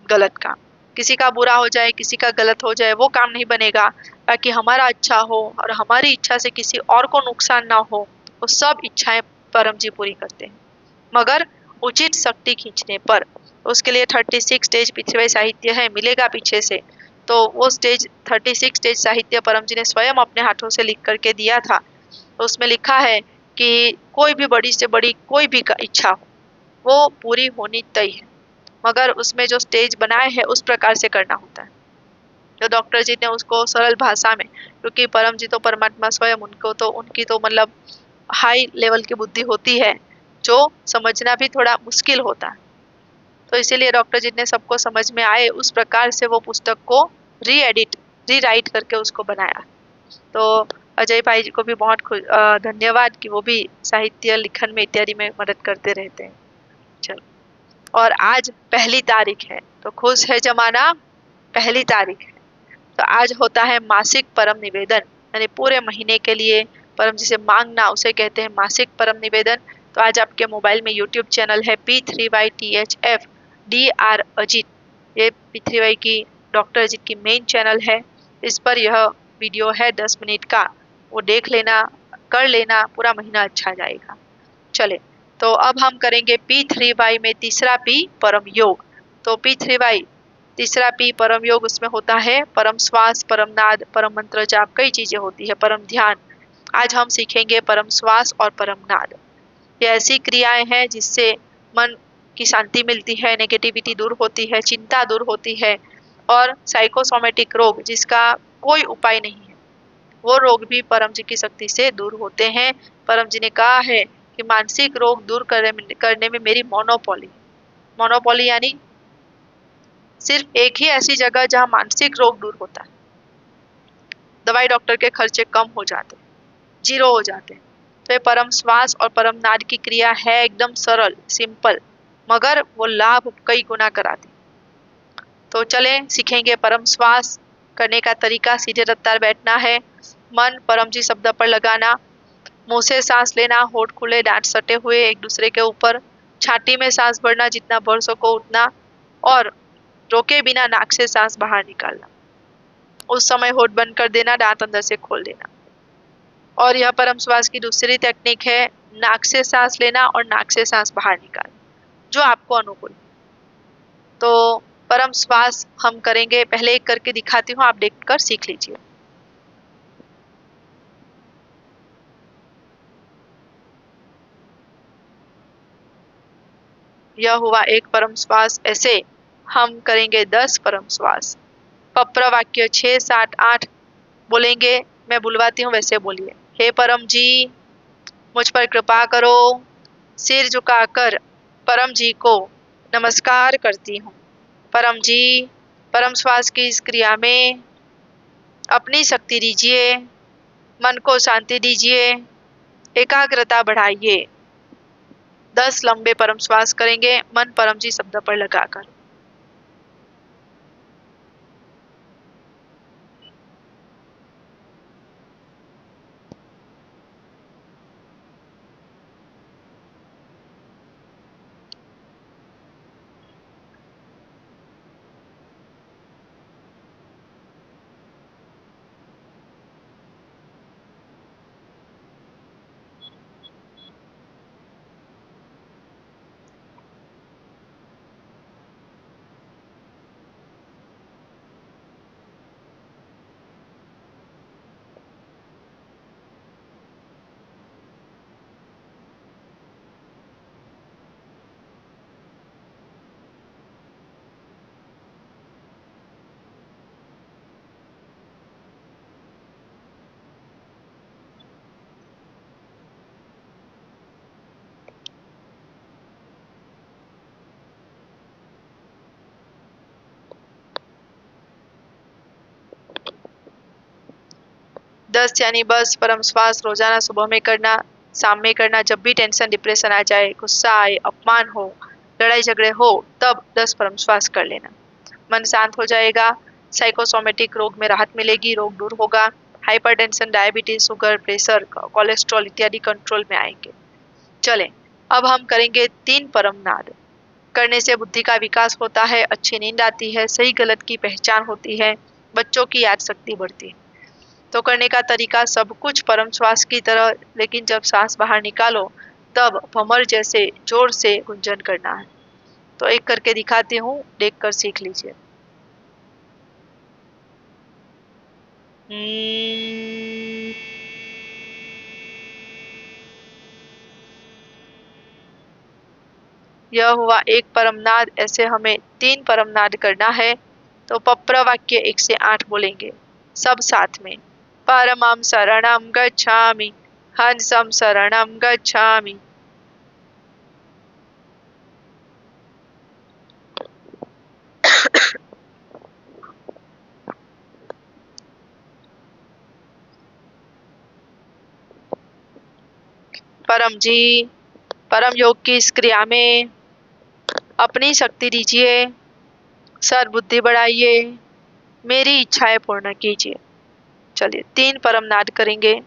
गलत काम। किसी का बुरा हो जाए, किसी का गलत हो जाए, वो काम नहीं बनेगा। ताकि हमारा अच्छा हो और हमारी इच्छा से किसी और को नुकसान ना हो, वो सब इच्छाएं परम जी पूरी करते हैं, मगर उचित शक्ति खींचने पर। उसके लिए 36 स्टेज पितृवाई साहित्य है, मिलेगा पीछे से। तो वो स्टेज 36 स्टेज साहित्य परम जी ने स्वयं अपने हाथों से लिख करके दिया था। तो उसमें लिखा है कि कोई भी बड़ी से बड़ी कोई भी इच्छा हो वो पूरी होनी तय है, मगर उसमें जो स्टेज बनाए हैं उस प्रकार से करना होता है। तो डॉक्टर जी ने उसको सरल भाषा में, क्योंकि परम जी तो परमात्मा स्वयं, उनकी तो मतलब हाई लेवल की बुद्धि होती है जो समझना भी थोड़ा मुश्किल होता है। तो इसीलिए डॉक्टर जी ने सबको समझ में आए उस प्रकार से वो पुस्तक को रीराइट करके उसको बनाया। तो अजय भाई जी को भी बहुत धन्यवाद कि वो भी साहित्य लिखन में इत्यादि में मदद करते रहते हैं। चलो, और आज 1 तारीख है तो खुश है जमाना, 1 तारीख है। तो आज होता है मासिक परम निवेदन, यानी पूरे महीने के लिए परम जी से मांगना, उसे कहते हैं मासिक परम निवेदन। तो आज आपके मोबाइल में यूट्यूब चैनल है P3YTHF DR अजीत, ये P3Y की डॉक्टर अजीत की मेन चैनल है। इस पर यह वीडियो है 10 मिनट का, वो देख लेना, कर लेना, पूरा महीना अच्छा जाएगा। चले, तो अब हम करेंगे P3Y में तीसरा P परम योग। तो P3Y तीसरा P परम योग, उसमें होता है परम श्वास, परम नाद, परम मंत्र जाप, कई चीजें होती है, परम ध्यान। आज हम सीखेंगे परम श्वास और परम नाद। ये ऐसी क्रियाएं हैं जिससे मन की शांति मिलती है, नेगेटिविटी दूर होती है, चिंता दूर होती है, और साइकोसोमेटिक रोग जिसका कोई उपाय नहीं है, वो रोग भी परम जी की शक्ति से दूर होते हैं। परम जी ने कहा है कि मानसिक रोग दूर करने में मेरी मोनोपोली यानी सिर्फ एक ही ऐसी जगह जहां मानसिक रोग दूर होता है। दवाई डॉक्टर के खर्चे कम हो जाते, 0 हो जाते। तो ये परम श्वास और परम नाद की क्रिया है, एकदम सरल सिंपल, मगर वो लाभ कई गुना कराती। तो चले सीखेंगे परम श्वास। करने का तरीका, सीधे रफ्तार बैठना है, मन परम जी शब्द पर लगाना, मुंह से सांस लेना, होठ खुले, दांत सटे हुए एक दूसरे के ऊपर, छाती में सांस भरना, जितना भर सको उतना, और रोके बिना नाक से सांस बाहर निकालना। उस समय होठ बंद कर देना, दांत अंदर से खोल देना। और यह परम श्वास की दूसरी टेक्निक है, नाक से सांस लेना और नाक से सांस बाहर निकालना, जो आपको अनुकूल। तो परम श्वास हम करेंगे, पहले एक करके दिखाती हूँ, आप देखकर सीख लीजिए। यह हुआ एक परम श्वास। ऐसे हम करेंगे 10 परम श्वास। पप्र वाक्य 6, 7, 8 बोलेंगे, मैं बुलवाती हूँ वैसे बोलिए। हे परम जी, मुझ पर कृपा करो, सिर झुकाकर परम जी को नमस्कार करती हूँ। परम जी, परम श्वास की इस क्रिया में अपनी शक्ति दीजिए, मन को शांति दीजिए, एकाग्रता बढ़ाइए। 10 लंबे परम श्वास करेंगे मन परम जी शब्द पर लगाकर। दस यानी बस परम श्वास रोजाना सुबह में करना, शाम में करना। जब भी टेंशन डिप्रेशन आ जाए, गुस्सा आए, अपमान हो, लड़ाई झगड़े हो, तब 10 परम श्वास कर लेना। मन शांत हो जाएगा, साइकोसोमेटिक रोग में राहत मिलेगी, रोग दूर होगा। Hypertension, diabetes, sugar, pressure, cholesterol इत्यादि कंट्रोल में आएंगे। चलें, अब हम करेंगे 3 परम नाद। करने से बुद्धि का विकास होता है, अच्छी नींद आती है, सही गलत की पहचान होती है, बच्चों की याद शक्ति बढ़ती है। तो करने का तरीका सब कुछ परम श्वास की तरह, लेकिन जब सांस बाहर निकालो तब भमर जैसे जोर से गुंजन करना है। तो एक करके दिखाती हूँ, देख कर सीख लीजिए। यह हुआ एक परमनाद। ऐसे हमें 3 परमनाद करना है। तो पप्र वाक्य 1 से 8 बोलेंगे सब साथ में। परमं शरणं गच्छामि, हंसं शरणं गच्छामि, परम जी, परम योग की इस क्रिया में अपनी शक्ति दीजिए, सर बुद्धि बढ़ाइए, मेरी इच्छाएं पूर्ण कीजिए। चलिए 3 परम नाद करेंगे।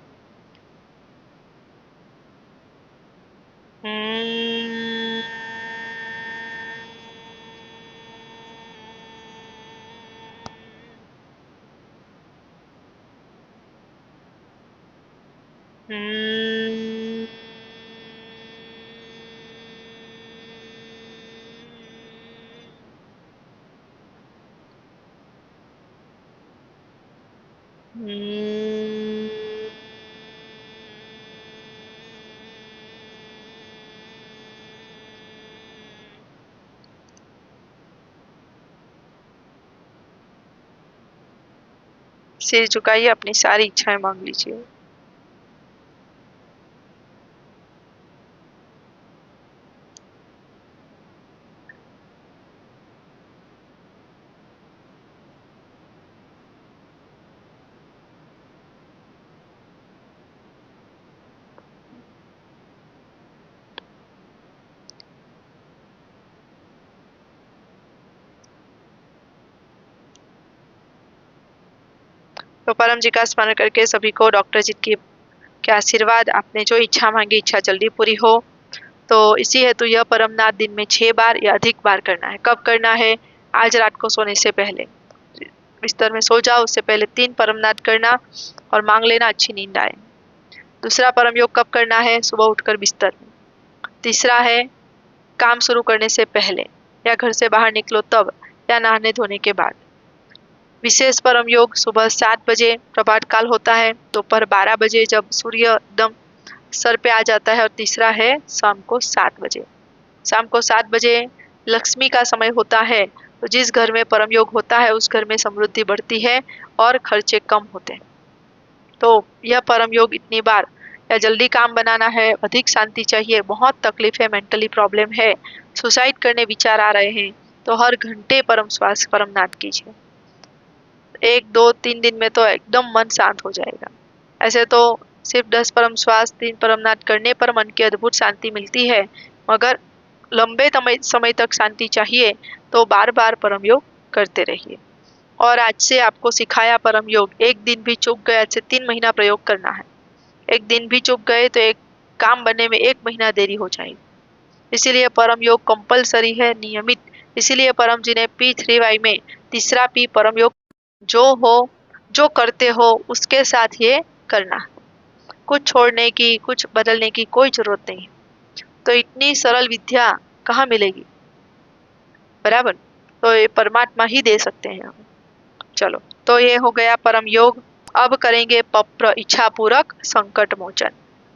सिर झुकाइए, अपनी सारी इच्छाएं मांग लीजिए। तो परम जी का स्मरण करके सभी को डॉक्टर जी के आशीर्वाद, आपने जो इच्छा मांगी इच्छा जल्दी पूरी हो। तो इसी हेतु यह परमनाद दिन में 6 बार या अधिक बार करना है। कब करना है? आज रात को सोने से पहले, बिस्तर में सो जाओ उससे पहले 3 परमनाद करना और मांग लेना अच्छी नींद आए। दूसरा परम योग कब करना है? सुबह उठकर बिस्तर में। तीसरा है काम शुरू करने से पहले या घर से बाहर निकलो तब या नहाने धोने के बाद। विशेष परम योग सुबह 7 बजे प्रभात काल होता है, दोपहर 12 बजे जब सूर्य एकदम सर पे आ जाता है, और तीसरा है शाम को 7 बजे। शाम को 7 बजे लक्ष्मी का समय होता है। तो जिस घर में परम योग होता है उस घर में समृद्धि बढ़ती है और खर्चे कम होते हैं। तो यह परम योग इतनी बार या जल्दी काम बनाना है, अधिक शांति चाहिए, बहुत तकलीफ है, मेंटली प्रॉब्लम है, सुसाइड करने विचार आ रहे हैं, तो हर घंटे परम श्वास परमनाद कीजिए। 1 2 3 दिन में तो एकदम मन शांत हो जाएगा। ऐसे तो सिर्फ 10 परम श्वास 3 परमनाद करने पर मन की अद्भुत शांति मिलती है, मगर लंबे समय तक शांति चाहिए तो बार बार परम योग करते रहिए। और आज से आपको सिखाया परम योग, एक दिन भी चूक गए आज से 3 महीना प्रयोग करना है। एक दिन भी चूक गए तो एक काम बनने में 1 महीना देरी हो जाएगी। इसीलिए परम योग कंपलसरी है, नियमित। इसीलिए परम जी ने P3Y में तीसरा P परम योग जो हो, जो करते हो उसके साथ ये करना, कुछ छोड़ने की, कुछ बदलने की कोई जरूरत नहीं। तो इतनी सरल विद्या कहाँ मिलेगी, बराबर? तो ये परमात्मा ही दे सकते हैं हमें। चलो, तो ये हो गया परम योग। अब करेंगे पप्र, इच्छा पूरक संकट मोचन।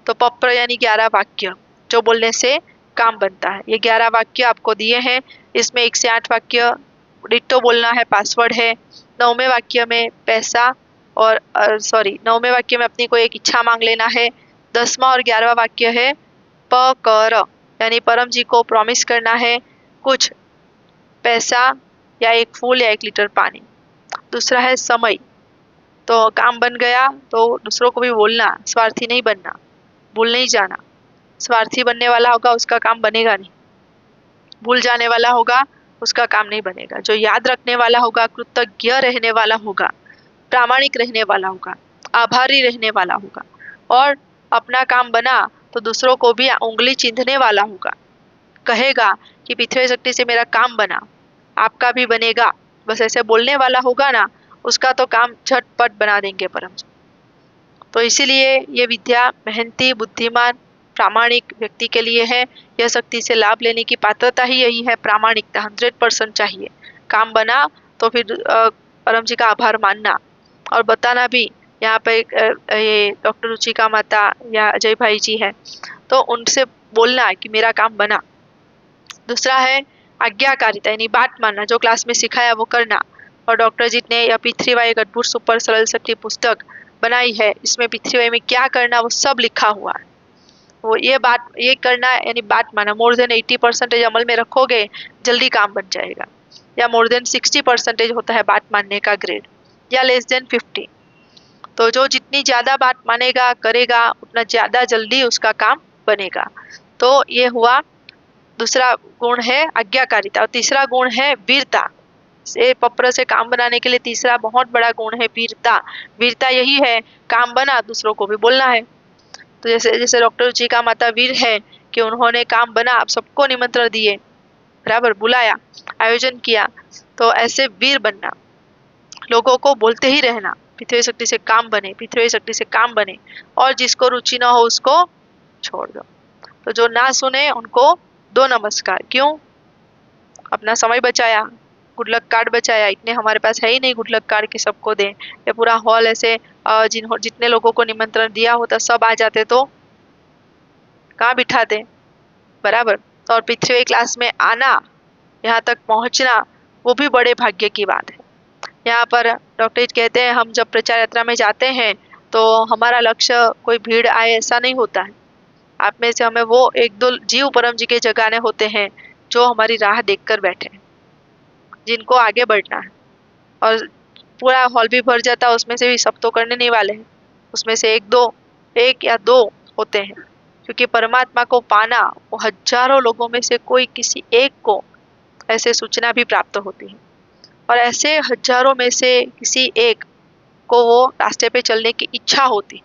तो पप्र यानी 11 वाक्य जो बोलने से काम बनता है। ये 11 वाक्य आपको दिए हैं, इसमें 1 से 8 वाक्य डिट्टो बोलना है, पासवर्ड है। 9वें वाक्य में पैसा और 9वें वाक्य में अपनी कोई एक इच्छा मांग लेना है। 10वां और 11वां वाक्य है पकर, यानी परम जी को प्रॉमिस करना है कुछ पैसा या 1 फूल या 1 लीटर पानी। दूसरा है समय, तो काम बन गया तो दूसरों को भी बोलना, स्वार्थी नहीं बनना, भूल नहीं जाना। स्वार्थी बनने वाला होगा उसका काम बनेगा नहीं, भूल जाने वाला होगा उसका काम नहीं बनेगा। जो याद रखने वाला होगा, कृतज्ञ रहने वाला होगा, प्रामाणिक रहने वाला होगा, आभारी रहने वाला होगा और अपना काम बना तो दूसरों को भी उंगली चिंधने वाला होगा, कहेगा कि पृथ्वी शक्ति से मेरा काम बना, आपका भी बनेगा। बस ऐसे बोलने वाला होगा ना, उसका तो काम झटपट बना देंगे परम जी। तो इसीलिए ये विद्या मेहनती, बुद्धिमान, प्रामाणिक व्यक्ति के लिए है। यह शक्ति से लाभ लेने की पात्रता ही यही है, प्रामाणिकता 100% चाहिए। काम बना तो फिर परम जी का आभार मानना और बताना भी। यहाँ पे ये डॉक्टर रुचिका माता या अजय भाई जी है, तो उनसे बोलना कि मेरा काम बना। दूसरा है आज्ञाकारिता, यानी बात मानना, जो क्लास में सिखाया वो करना। और डॉक्टर जी ने यह P3Y एक अद्भुत सुपर सरल शक्ति पुस्तक बनाई है, इसमें P3Y में क्या करना वो सब लिखा हुआ है। वो ये करना यानी बात माना। मोर देन 80% अमल में रखोगे जल्दी काम बन जाएगा, या मोर देन 60% होता है बात मानने का ग्रेड, या लेस देन 50। तो जो जितनी ज्यादा बात मानेगा करेगा उतना ज्यादा जल्दी उसका काम बनेगा। तो ये हुआ दूसरा गुण है आज्ञाकारिता। और तीसरा गुण है वीरता। से पप्र से काम बनाने के लिए तीसरा बहुत बड़ा गुण है वीरता। वीरता यही है, काम बना दूसरों को भी बोलना है। तो जैसे डॉक्टर रुचिका माता वीर है कि उन्होंने काम बना, आप सबको निमंत्रण दिए, बराबर बुलाया, आयोजन किया। तो ऐसे वीर बनना, लोगों को बोलते ही रहना पृथ्वी शक्ति से काम बने, पृथ्वी शक्ति से काम बने। और जिसको रुचि ना हो उसको छोड़ दो। तो जो ना सुने उनको दो नमस्कार। क्यों? अपना समय बचाया, गुड लक कार्ड बचाया। इतने हमारे पास है ही नहीं गुड लक कार्ड कि सबको दें। ये पूरा हॉल ऐसे जितने लोगों को निमंत्रण दिया होता सब आ जाते तो कहाँ बिठाते, बराबर। तो और पृथ्वी क्लास में आना, यहाँ तक पहुँचना, वो भी बड़े भाग्य की बात है। यहाँ पर डॉक्टर कहते हैं हम जब प्रचार यात्रा में जाते हैं तो हमारा लक्ष्य कोई भीड़ आए ऐसा नहीं होता है। आप में से हमें वो 1-2 जीव परम जी के जगाने होते हैं जो हमारी राह देखकर बैठे हैं, जिनको आगे बढ़ना है। और पूरा हॉल भी भर जाता है, उसमें से भी सब तो करने नहीं वाले हैं, उसमें से 1 या 2 होते हैं। क्योंकि परमात्मा को पाना वो हजारों लोगों में से कोई किसी एक को ऐसे सूचना भी प्राप्त होती है, और ऐसे हजारों में से किसी एक को वो रास्ते पे चलने की इच्छा होती,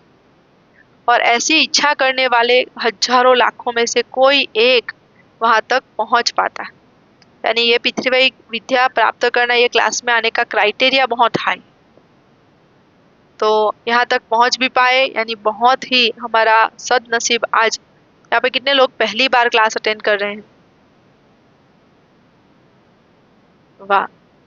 और ऐसी इच्छा करने वाले हजारों लाखों में से कोई एक वहां तक पहुंच पाता है। यानी ये पृथ्वी विद्या प्राप्त करना, ये क्लास में आने का क्राइटेरिया बहुत हाई। तो यहाँ तक पहुंच भी पाए यानी बहुत ही हमारा सदनसीब। आज यहाँ पे कितने लोग पहली बार क्लास अटेंड कर रहे हैं? वाह!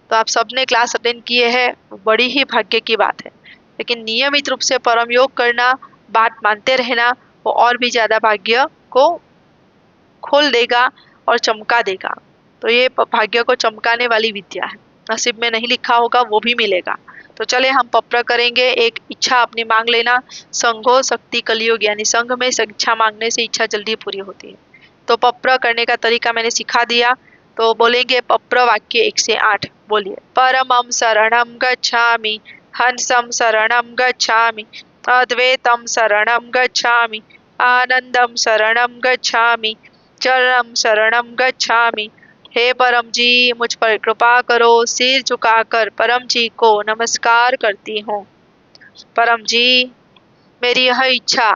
तो आप सबने क्लास अटेंड किए हैं, बड़ी ही भाग्य की बात है। लेकिन नियमित रूप से परम योग करना, बात मानते रहना, वो और भी ज्यादा भाग्य को खोल देगा और चमका देगा। तो ये भाग्य को चमकाने वाली विद्या है। नसीब में नहीं लिखा होगा वो भी मिलेगा। तो चले हम पप्र करेंगे। एक इच्छा अपनी मांग लेना। संघो शक्ति कलयुग, यानी संघ में इच्छा मांगने से इच्छा जल्दी पूरी होती है। तो पप्र करने का तरीका मैंने सिखा दिया। तो बोलेंगे पप्र वाक्य 1 से 8। बोलिए। परमं शरणं गच्छामि, हंसं शरणं गच्छामि, अद्वैतं शरणं गच्छामि, आनंदं शरणं गच्छामि, चरणं शरणं गच्छामि। हे परम जी, मुझ पर कृपा करो। सिर झुकाकर परम जी को नमस्कार करती हूँ। परम जी, मेरी यह इच्छा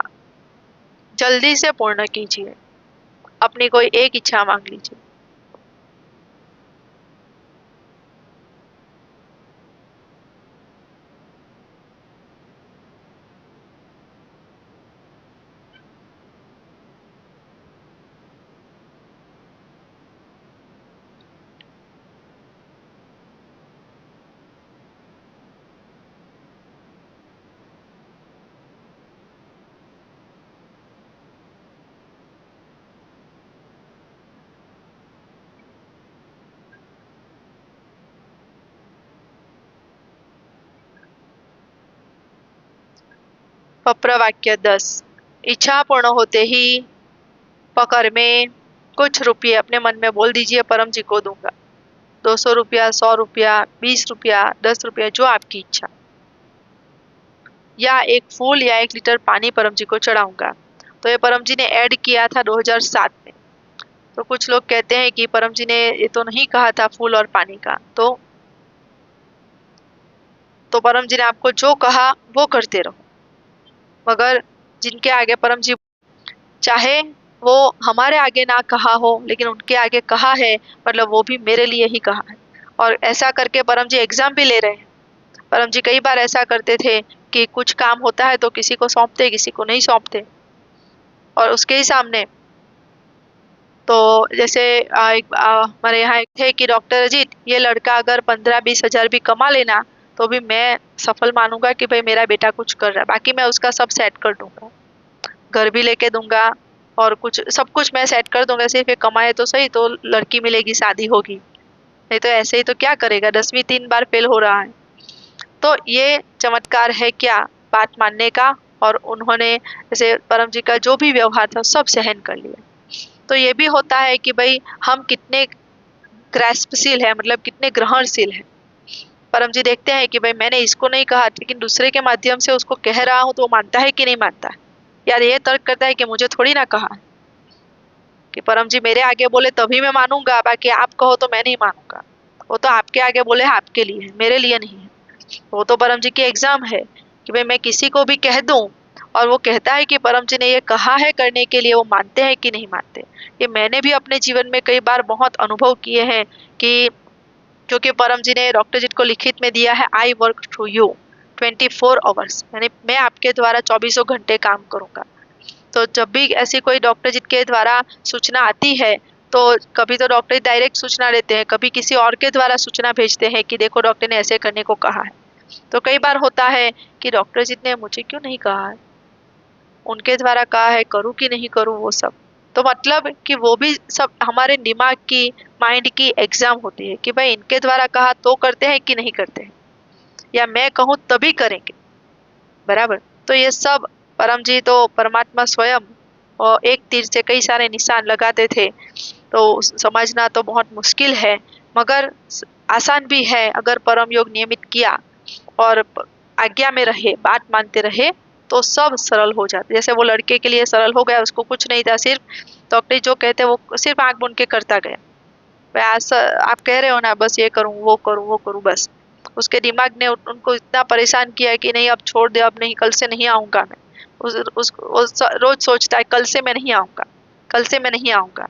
जल्दी से पूर्ण कीजिए। अपनी कोई एक इच्छा मांग लीजिए। पप्र वाक्य 10। इच्छा पूर्ण होते ही पकर में कुछ रुपये अपने मन में बोल दीजिए, परम जी को दूंगा। 200 रुपया, 100 रुपया, 20 रुपया, 10 रुपया, जो आपकी इच्छा। या एक फूल या 1 लीटर पानी परम जी को चढ़ाऊंगा। तो ये परम जी ने ऐड किया था 2007 में। तो कुछ लोग कहते हैं कि परम जी ने ये तो नहीं कहा था फूल और पानी का। तो परम जी ने आपको जो कहा वो करते रहो। मगर जिनके आगे परम जी, चाहे वो हमारे आगे ना कहा हो लेकिन उनके आगे कहा है, मतलब वो भी मेरे लिए ही कहा है। और ऐसा करके परम जी एग्जाम भी ले रहे हैं। परम जी कई बार ऐसा करते थे कि कुछ काम होता है तो किसी को सौंपते, किसी को नहीं सौंपते। और उसके ही सामने तो जैसे हमारे यहाँ एक थे कि डॉक्टर अजीत, ये लड़का अगर 15-20 हजार भी कमा लेना तो भी मैं सफल मानूंगा कि भाई मेरा बेटा कुछ कर रहा है। बाकी मैं उसका सब सेट कर दूंगा, घर भी लेके दूंगा और कुछ सब कुछ मैं सेट कर दूंगा। सिर्फ ये कमाए तो सही, तो लड़की मिलेगी, शादी होगी। नहीं तो ऐसे ही तो क्या करेगा, 10वीं 3 बार फेल हो रहा है। तो ये चमत्कार है क्या, बात मानने का। और उन्होंने जैसे परम जी का जो भी व्यवहार था सब सहन कर लिया। तो ये भी होता है कि भाई हम कितने ग्रैस्पशील है, मतलब कितने ग्रहणशील है। परम जी देखते हैं कि भाई मैंने इसको नहीं कहा लेकिन दूसरे के माध्यम से उसको कह रहा हूँ, तो वो मानता है कि नहीं मानता है। यार ये तर्क करता है कि मुझे थोड़ी ना कहा है, कि परम जी मेरे आगे बोले तभी मैं मानूंगा, बाकी आप कहो तो मैं नहीं मानूंगा। वो तो आपके आगे बोले है, आपके लिए है, मेरे लिए नहीं है। वो तो परम जी की एग्जाम है कि भाई मैं किसी को भी कह दूं और वो कहता है कि परम जी ने ये कहा है करने के लिए, वो मानते हैं कि नहीं मानते। ये मैंने भी अपने जीवन में कई बार बहुत अनुभव किए हैं कि क्योंकि परम जी ने डॉक्टर जी को लिखित में दिया है, I work through you 24 hours, यानी मैं आपके द्वारा 24 घंटे काम करूंगा। तो जब भी ऐसी कोई डॉक्टर जी के द्वारा सूचना आती है तो कभी तो डॉक्टर डायरेक्ट सूचना देते हैं, कभी किसी और के द्वारा सूचना भेजते हैं कि देखो डॉक्टर ने ऐसे करने को कहा है। तो कई बार होता है कि डॉक्टर जी ने मुझे क्यों नहीं कहा है, उनके द्वारा कहा है, करूँ कि नहीं करूँ वो सब। तो मतलब कि वो भी सब हमारे दिमाग की, माइंड की एग्जाम होती है कि भाई इनके द्वारा कहा तो करते हैं कि नहीं करते हैं, या मैं कहूँ तभी करेंगे। बराबर। तो ये सब परम जी तो परमात्मा स्वयं और एक तीर से कई सारे निशान लगाते थे। तो समझना तो बहुत मुश्किल है, मगर आसान भी है। अगर परम योग नियमित किया और आज्ञा में रहे, बात मानते रहे, तो सब सरल हो जाते। जैसे वो लड़के के लिए सरल हो गया, उसको कुछ नहीं था, सिर्फ डॉक्टर जो कहते वो सिर्फ आंख बूंद के करता गया। आप कह रहे हो ना, बस ये करूं वो करूं वो करूं, बस उसके दिमाग ने उनको इतना परेशान किया कि नहीं अब छोड़ दे, अब नहीं, कल से नहीं आऊंगा मैं। रोज सोचता है कल से मैं नहीं आऊंगा, कल से मैं नहीं आऊंगा,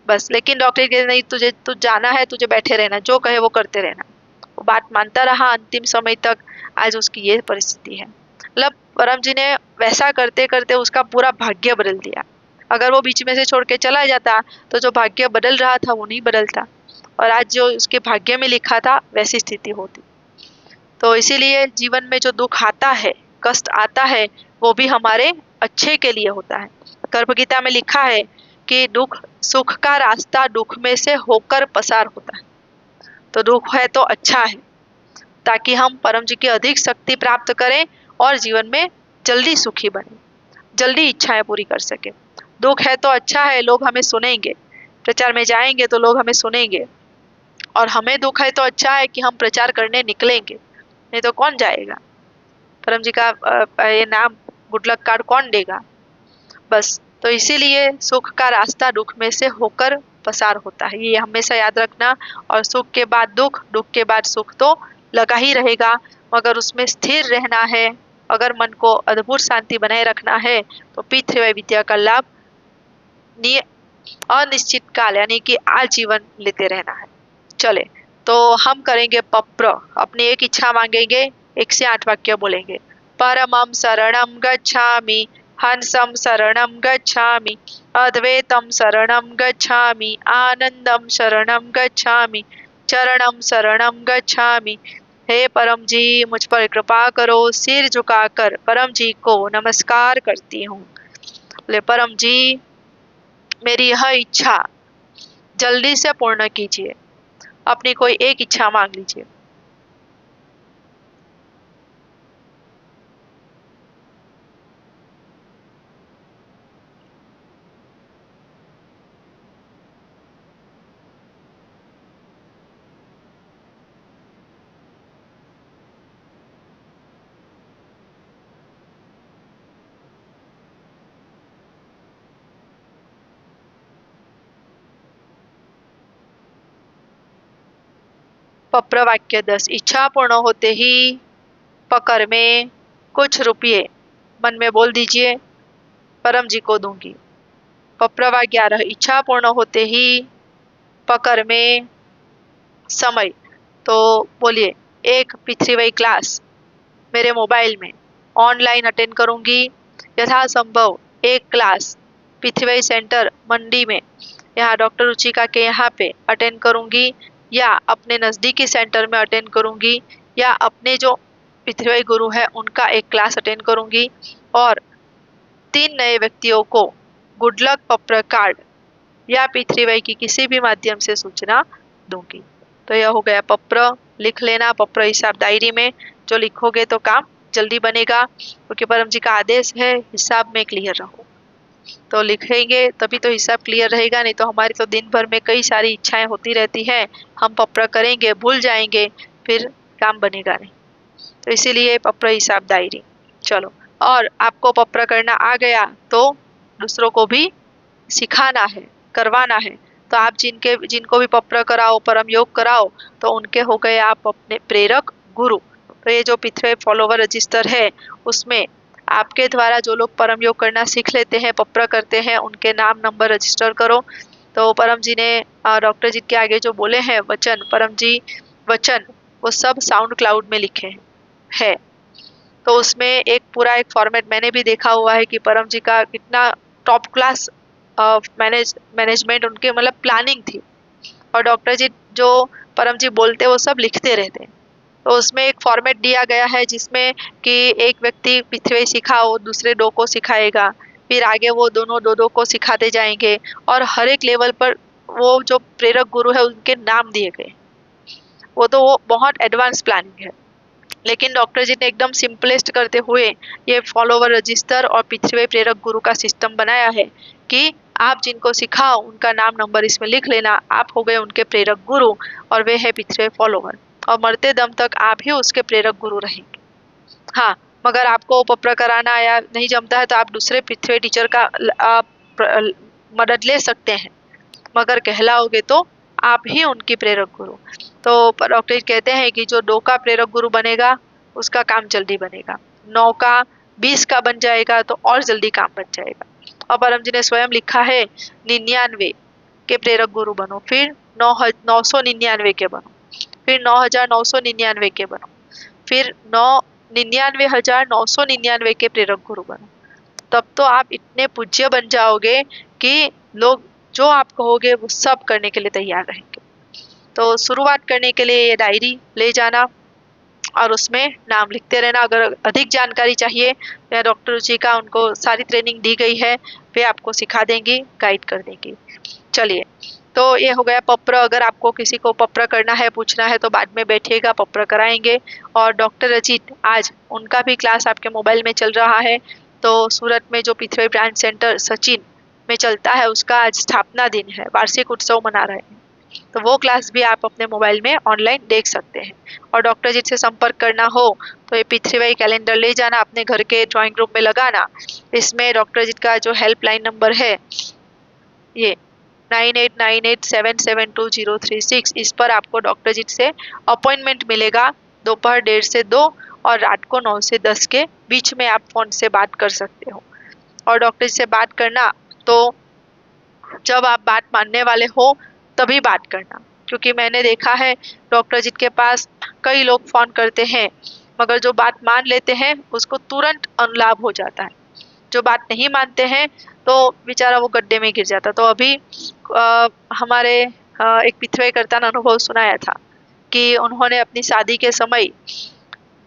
बस। लेकिन डॉक्टर कहते नहीं, तुझे जाना है, तुझे बैठे रहना, जो कहे वो करते रहना। वो बात मानता रहा अंतिम समय तक। आज उसकी ये परिस्थिति है। मतलब परम जी ने वैसा करते करते उसका पूरा भाग्य बदल दिया। अगर वो बीच में से छोड़ के चला जाता तो जो भाग्य बदल रहा था वो नहीं बदलता, और आज जो उसके भाग्य में लिखा था वैसी स्थिति होती। तो इसीलिए जीवन में जो दुख आता है, कष्ट आता है, वो भी हमारे अच्छे के लिए होता है। गर्भ गीता में लिखा है कि दुख, सुख का रास्ता दुख में से होकर पसार होता है। तो दुख है तो अच्छा है, ताकि हम परम जी की अधिक शक्ति प्राप्त करें और जीवन में जल्दी सुखी बने, जल्दी इच्छाएं पूरी कर सके। दुख है तो अच्छा है, लोग हमें सुनेंगे, प्रचार में जाएंगे तो लोग हमें सुनेंगे, और हमें दुख है तो अच्छा है कि हम प्रचार करने निकलेंगे, नहीं तो कौन जाएगा, परम जी का ये नाम गुड लक कार्ड कौन देगा। बस तो इसीलिए सुख का रास्ता दुख में से होकर पसार होता है, ये हमेशा याद रखना। और सुख के बाद दुख, दुख के बाद सुख तो लगा ही रहेगा, मगर उसमें स्थिर रहना है। अगर मन को अद्भुत शांति बनाए रखना है तो पी3 विद्या का लाभ अनिश्चित काल यानी कि आजीवन लेते रहना है। चले तो हम करेंगे पप्र, अपनी एक इच्छा मांगेंगे, 1 से 8 वाक्य बोलेंगे। परमं शरणं गच्छामि, हंसं शरणं गच्छामि, अद्वैतं शरणं गच्छामि, आनंदं शरणं गच्छामि, चरणं शरणं गच्छामि। हे परम जी मुझ पर कृपा करो, सिर झुकाकर परम जी को नमस्कार करती हूँ। बोले परम जी मेरी यह इच्छा जल्दी से पूर्ण कीजिए। अपनी कोई एक इच्छा मांग लीजिए। पप्र वाक्य 10। इच्छा पूर्ण होते ही पकर में कुछ रुपये मन में बोल दीजिए, परम जी को दूंगी। पप्रवा 11। इच्छा पूर्ण होते ही पकर में समय, तो बोलिए एक पी3 क्लास मेरे मोबाइल में ऑनलाइन अटेंड करूंगी, यथासंभव एक क्लास पी3 सेंटर मंडी में यहाँ डॉक्टर रुचिका के यहाँ पे अटेंड करूंगी, या अपने नज़दीकी सेंटर में अटेंड करूंगी, या अपने जो पी3 गुरु है उनका एक क्लास अटेंड करूंगी, और 3 नए व्यक्तियों को गुड लक पप्र कार्ड या पी3 की किसी भी माध्यम से सूचना दूंगी। तो यह हो गया पप्र। लिख लेना पप्र हिसाब डायरी में, जो लिखोगे तो काम जल्दी बनेगा, क्योंकि परम जी का आदेश है हिसाब में क्लियर रहो। तो लिखेंगे तभी तो हिसाब क्लियर रहेगा, नहीं तो हमारी तो दिन भर में कई सारी इच्छाएं होती रहती है, हम पप्र करेंगे भूल जाएंगे, फिर काम बनेगा नहीं। तो इसीलिए पप्र हिसाब डायरी। चलो, और आपको पप्र करना आ गया तो दूसरों को भी सिखाना है, करवाना है। तो आप जिनको भी पप्र कराओ, परम योग कराओ, तो उनके हो गए आप अपने प्रेरक गुरु। तो ये जो पी3 फॉलोवर रजिस्टर है उसमें आपके द्वारा जो लोग परम योग करना सीख लेते हैं, पप्र करते हैं, उनके नाम नंबर रजिस्टर करो। तो परम जी ने डॉक्टर जी के आगे जो बोले हैं वचन, परम जी वचन, वो सब साउंड क्लाउड में लिखे है। तो उसमें एक पूरा एक फॉर्मेट मैंने भी देखा हुआ है कि परम जी का कितना टॉप क्लास मैनेजमेंट, उनके मतलब प्लानिंग थी, और डॉक्टर जी जो परम जी बोलते वो सब लिखते रहते। तो उसमें एक फॉर्मेट दिया गया है जिसमें कि एक व्यक्ति पी3 सिखाओ, दूसरे 2 को सिखाएगा, फिर आगे वो दोनों 2 को सिखाते जाएंगे, और हर एक लेवल पर वो जो प्रेरक गुरु है उनके नाम दिए गए। वो बहुत एडवांस प्लानिंग है, लेकिन डॉक्टर जी ने एकदम सिंपलेस्ट करते हुए ये फॉलोवर रजिस्टर और पी3 प्रेरक गुरु का सिस्टम बनाया है कि आप जिनको सिखाओ उनका नाम नंबर इसमें लिख लेना, आप हो गए उनके प्रेरक गुरु, और वे है पी3 फॉलोवर, और मरते दम तक आप ही उसके प्रेरक गुरु रहेंगे। हाँ, मगर आपको पप्र कराना या नहीं जमता है तो आप दूसरे पी3 टीचर का मदद ले सकते हैं, मगर कहलाओगे तो आप ही उनकी प्रेरक गुरु। तो डॉक्टर कहते हैं कि जो 2 का प्रेरक गुरु बनेगा उसका काम जल्दी बनेगा, 9 का 20 का बन जाएगा तो और जल्दी काम बन जाएगा। और परम जी ने स्वयं लिखा है 99 के प्रेरक गुरु बनो, फिर 999 के बनो, फिर 9999 के बनो, फिर 99,999 के प्रेरक गुरु बनो। तब तो आप इतने पूज्य बन जाओगे कि लोग जो आप कहोगे वो सब करने के लिए तैयार रहेंगे। तो शुरुआत करने के लिए ये डायरी ले जाना और उसमें नाम लिखते रहना। अगर अधिक जानकारी चाहिए तो डॉक्टर रुचिका, उनको सारी ट्रेनिंग दी गई है, वे आपको सिखा देंगी, गाइड कर देंगी। चलिए, तो ये हो गया पप्र। अगर आपको किसी को पप्र करना है, पूछना है तो बाद में बैठिएगा, पप्र कराएंगे। और डॉक्टर अजीत आज उनका भी क्लास आपके मोबाइल में चल रहा है। तो सूरत में जो पृथ्वी ब्रांच सेंटर सचिन में चलता है, उसका आज स्थापना दिन है, वार्षिक उत्सव मना रहे हैं। तो वो क्लास भी आप अपने मोबाइल में ऑनलाइन देख सकते हैं। और डॉक्टर जी से संपर्क करना हो तो ये पृथ्वी कैलेंडर ले जाना, अपने घर के ड्राइंग रूम में लगाना। इसमें डॉक्टर जी का जो हेल्पलाइन नंबर है ये 9898772036, इस पर आपको डॉक्टर जी से अपॉइंटमेंट मिलेगा दोपहर 1:30 से 2 और रात को 9 से 10 के बीच में आप फोन से बात कर सकते हो। और डॉक्टर जी से बात करना तो जब आप बात मानने वाले हो तभी बात करना, क्योंकि मैंने देखा है डॉक्टर जी के पास कई लोग फोन करते हैं मगर जो बात मान लेते हैं उसको तुरंत अनलाभ हो जाता है। जो बात नहीं मानते हैं तो बेचारा वो गड्ढे में गिर जाता। तो अभी हमारे एक पिथवेकर्ता ने अनुभव सुनाया था कि उन्होंने अपनी शादी के समय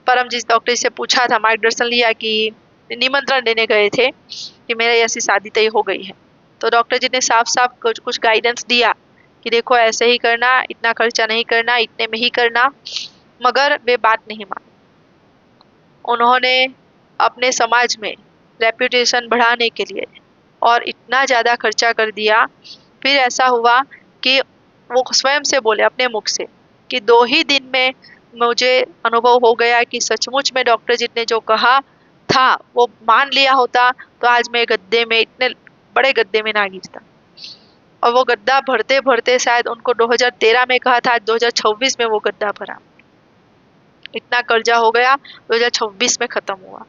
परमजीत डॉक्टर जी से पूछा था, मार्गदर्शन लिया कि निमंत्रण देने गए थे कि मेरी ऐसी शादी तय हो गई है। तो डॉक्टर जी ने साफ साफ कुछ गाइडेंस दिया कि देखो ऐसे ही करना, इतना खर्चा नहीं करना, इतने में ही करना, मगर वे बात नहीं मानी। उन्होंने अपने समाज में रेप्यूटेशन बढ़ाने के लिए और इतना ज़्यादा खर्चा कर दिया। फिर ऐसा हुआ कि वो स्वयं से बोले अपने मुख से कि 2 ही दिन में मुझे अनुभव हो गया कि सचमुच में डॉक्टर जी ने जो कहा था वो मान लिया होता तो आज मैं गद्दे में, इतने बड़े गद्दे में ना गिरता। और वो गद्दा भरते भरते शायद उनको 2013 में कहा था, आज 2026 में वो गद्दा भरा। इतना कर्जा हो गया, 2026 में खत्म हुआ।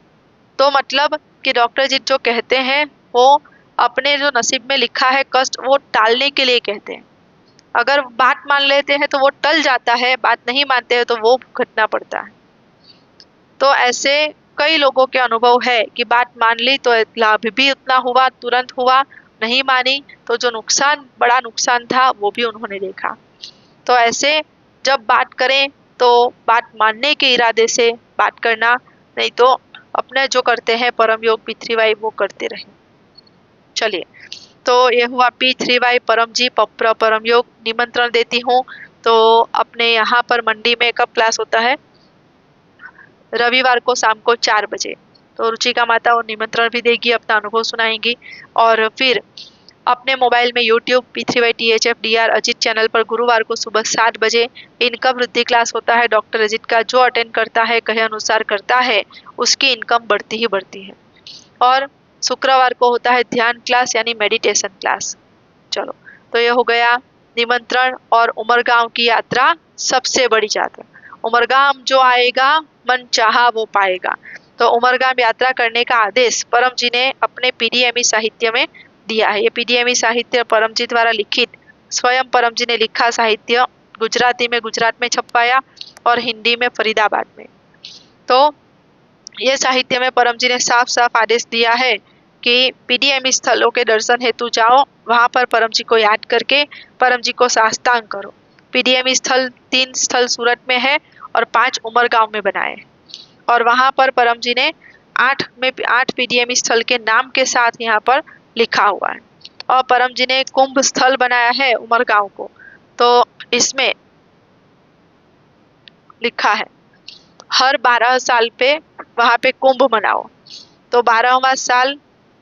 तो मतलब कि डॉक्टर जी जो कहते हैं वो अपने जो नसीब में लिखा है कष्ट वो टालने के लिए कहते हैं। अगर बात मान लेते हैं तो वो टल जाता है, बात नहीं मानते हैं तो वो भुगतना पड़ता है। तो ऐसे कई लोगों के अनुभव है कि बात मान ली तो लाभ भी उतना हुआ, तुरंत हुआ, नहीं मानी तो जो नुकसान, बड़ा नुकसान था वो भी उन्होंने देखा। तो ऐसे जब बात करें तो बात मानने के इरादे से बात करना, नहीं तो अपने जो करते हैं परम योग P3Y वो करते रहे। चलिए, तो ये हुआ P3Y परम जी पप्र परम योग। निमंत्रण देती हूँ तो अपने यहाँ पर मंडी में कब क्लास होता है? रविवार को शाम को 4 बजे। तो रुचिका माता और निमंत्रण भी देगी, अपना अनुभव सुनाएंगी। और फिर अपने मोबाइल में YouTube P3Y THF DR Ajit channel पर गुरुवार को सुबह 7 बजे इनकम वृद्धि क्लास होता है डॉक्टर अजीत का। जो अटेंड करता है, कहे अनुसार करता है, उसकी इनकम बढ़ती ही बढ़ती है। और शुक्रवार को होता है ध्यान क्लास यानी मेडिटेशन क्लास। चलो, तो ये हो गया निमंत्रण। और उमरगांव की यात्रा सबसे बड़ी यात्रा। उमरगांव जो आएगा मन चाहा वो पाएगा। तो उमरगांव यात्रा करने का आदेश परम जी ने अपने PDME साहित्य में दिया है। ये PDME साहित्य परम जी द्वारा लिखित, स्वयं परम जी ने लिखा साहित्य गुजराती में गुजरात में छपवाया और हिंदी में फरीदाबाद में। तो ये साहित्य में परम जी ने साफ साफ आदेश दिया है कि PDME स्थलों के दर्शन हेतु जाओ, वहां पर परम जी को याद करके परम जी को साष्टांग करो। PDME स्थल 3 स्थल सूरत में है और 5 उमरगांव में बनाए। और वहां पर परम जी ने 8 PDME स्थल के नाम के साथ यहाँ पर लिखा हुआ है। और परम जी ने कुंभ स्थल बनाया है उमरगांव को। तो इसमें लिखा है हर 12 साल पे वहां पे कुंभ मनाओ। तो 12वां साल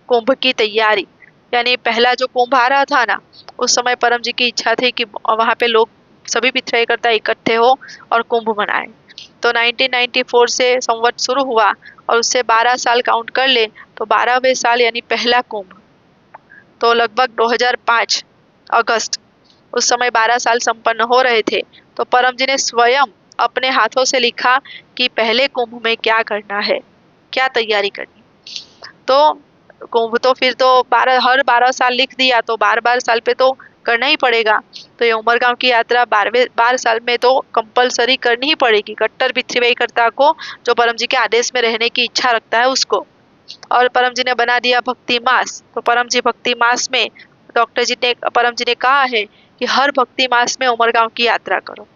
कुंभ की तैयारी, यानी पहला जो कुंभ आ रहा था ना, उस समय परम जी की इच्छा थी कि वहां पे लोग सभी पितृकर्ता इकट्ठे हो और कुंभ मनाए। तो 1994 से संवत शुरू हुआ और उससे 12 साल काउंट कर ले तो 12वें साल यानी पहला कुंभ तो लगभग 2005 अगस्त, उस समय 12 साल संपन्न हो रहे थे। तो परम जी ने स्वयं अपने हाथों से लिखा कि पहले कुंभ में क्या करना है, क्या तैयारी करनी। तो कुंभ तो फिर तो हर 12 साल लिख दिया तो 12 साल पे तो करना ही पड़ेगा। तो ये उमरगांव की यात्रा 12 साल में तो कंपलसरी करनी ही पड़ेगी कट्टर पितृकर्ता को, जो परम जी के आदेश में रहने की इच्छा रखता है उसको। और परम जी ने बना दिया भक्ति मास। तो परम जी भक्ति मास में डॉक्टर जी ने, परम जी ने कहा है कि हर भक्ति मास में उमरगांव की यात्रा करो।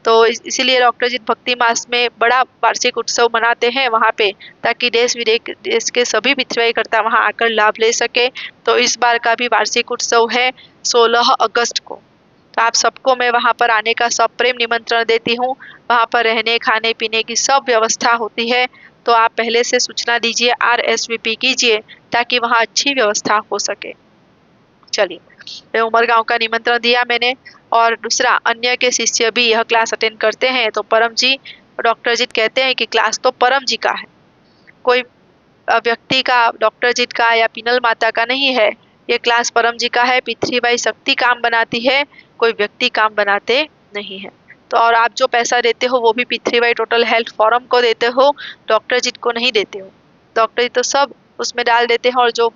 तो इसीलिए डॉक्टर जी भक्ति मास में बड़ा वार्षिक उत्सव मनाते हैं वहाँ पे, ताकि देश विदेश के सभी पितृकर्ता वहाँ आकर लाभ ले सके। तो इस बार का भी वार्षिक उत्सव है 16 अगस्त को। तो आप सबको मैं वहाँ पर आने का सप्रेम निमंत्रण देती हूँ। वहाँ पर रहने खाने पीने की सब व्यवस्था होती है, तो आप पहले से सूचना दीजिए, RSVP कीजिए ताकि वहाँ अच्छी व्यवस्था हो सके। चलिए, मैं उमरगांव का निमंत्रण दिया मैंने, और दूसरा अन्य के शिष्य भी यह क्लास अटेंड करते हैं, तो परम जी डॉक्टर जी कहते हैं कि क्लास तो परम जी का है, कोई व्यक्ति का, डॉक्टर जी का या पीनल माता का नहीं है। ये क्लास परम जी का है। पृथ्वीबाई शक्ति काम बनाती है, कोई व्यक्ति काम बनाते नहीं है। तो और आप जो पैसा देते हो वो भी पृथ्वीबाई टोटल हेल्थ फोरम को देते हो, डॉक्टर जी को नहीं देते हो। डॉक्टर जी तो सब उसमें डाल देते हैं, और जो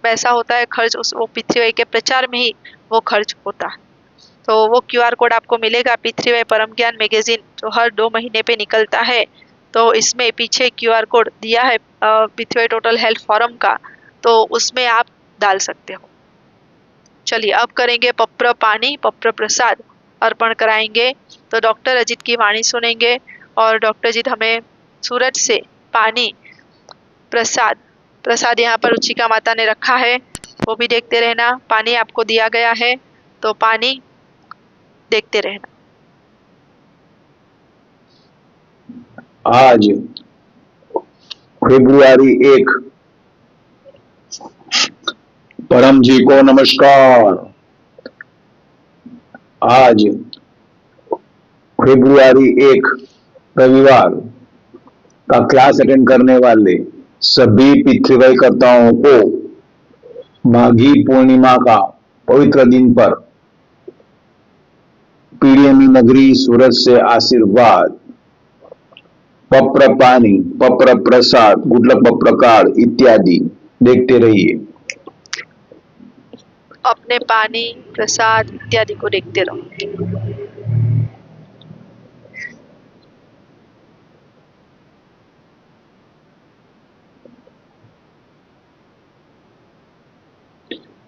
पैसा होता है खर्च वो पृथ्वीबाई के प्रचार में ही वो खर्च होता है। तो वो QR कोड आपको मिलेगा पृथ्वीबाई परम ज्ञान मैगजीन जो हर 2 महीने पे निकलता है, तो इसमें पीछे QR कोड दिया है पृथ्वी टोटल हेल्थ फोरम का, तो उसमें आप डाल सकते हो। चलिए, अब करेंगे पप्र पानी पप्र प्रसाद अर्पण कराएंगे। तो डॉक्टर अजित की वाणी सुनेंगे, और डॉक्टर अजित हमें सूरत से पानी प्रसाद यहाँ पर रुचिका माता ने रखा है, वो भी देखते रहना। पानी आपको दिया गया है, तो पानी देखते रहना। आज फेब्रुआरी 1, परम जी को नमस्कार। आज फेब्रुआरी 1 रविवार का क्लास अटेंड करने वाले सभी पृथ्वीबाई कर्ताओं को माघी पूर्णिमा का पवित्र दिन पर पीडीएमई नगरी सूरत से आशीर्वाद, पप्र पानी पप्र प्रसाद गुडलक पप्र कार्ड इत्यादि देखते रहिए। अपने पानी प्रसाद इत्यादि को देखते रहो।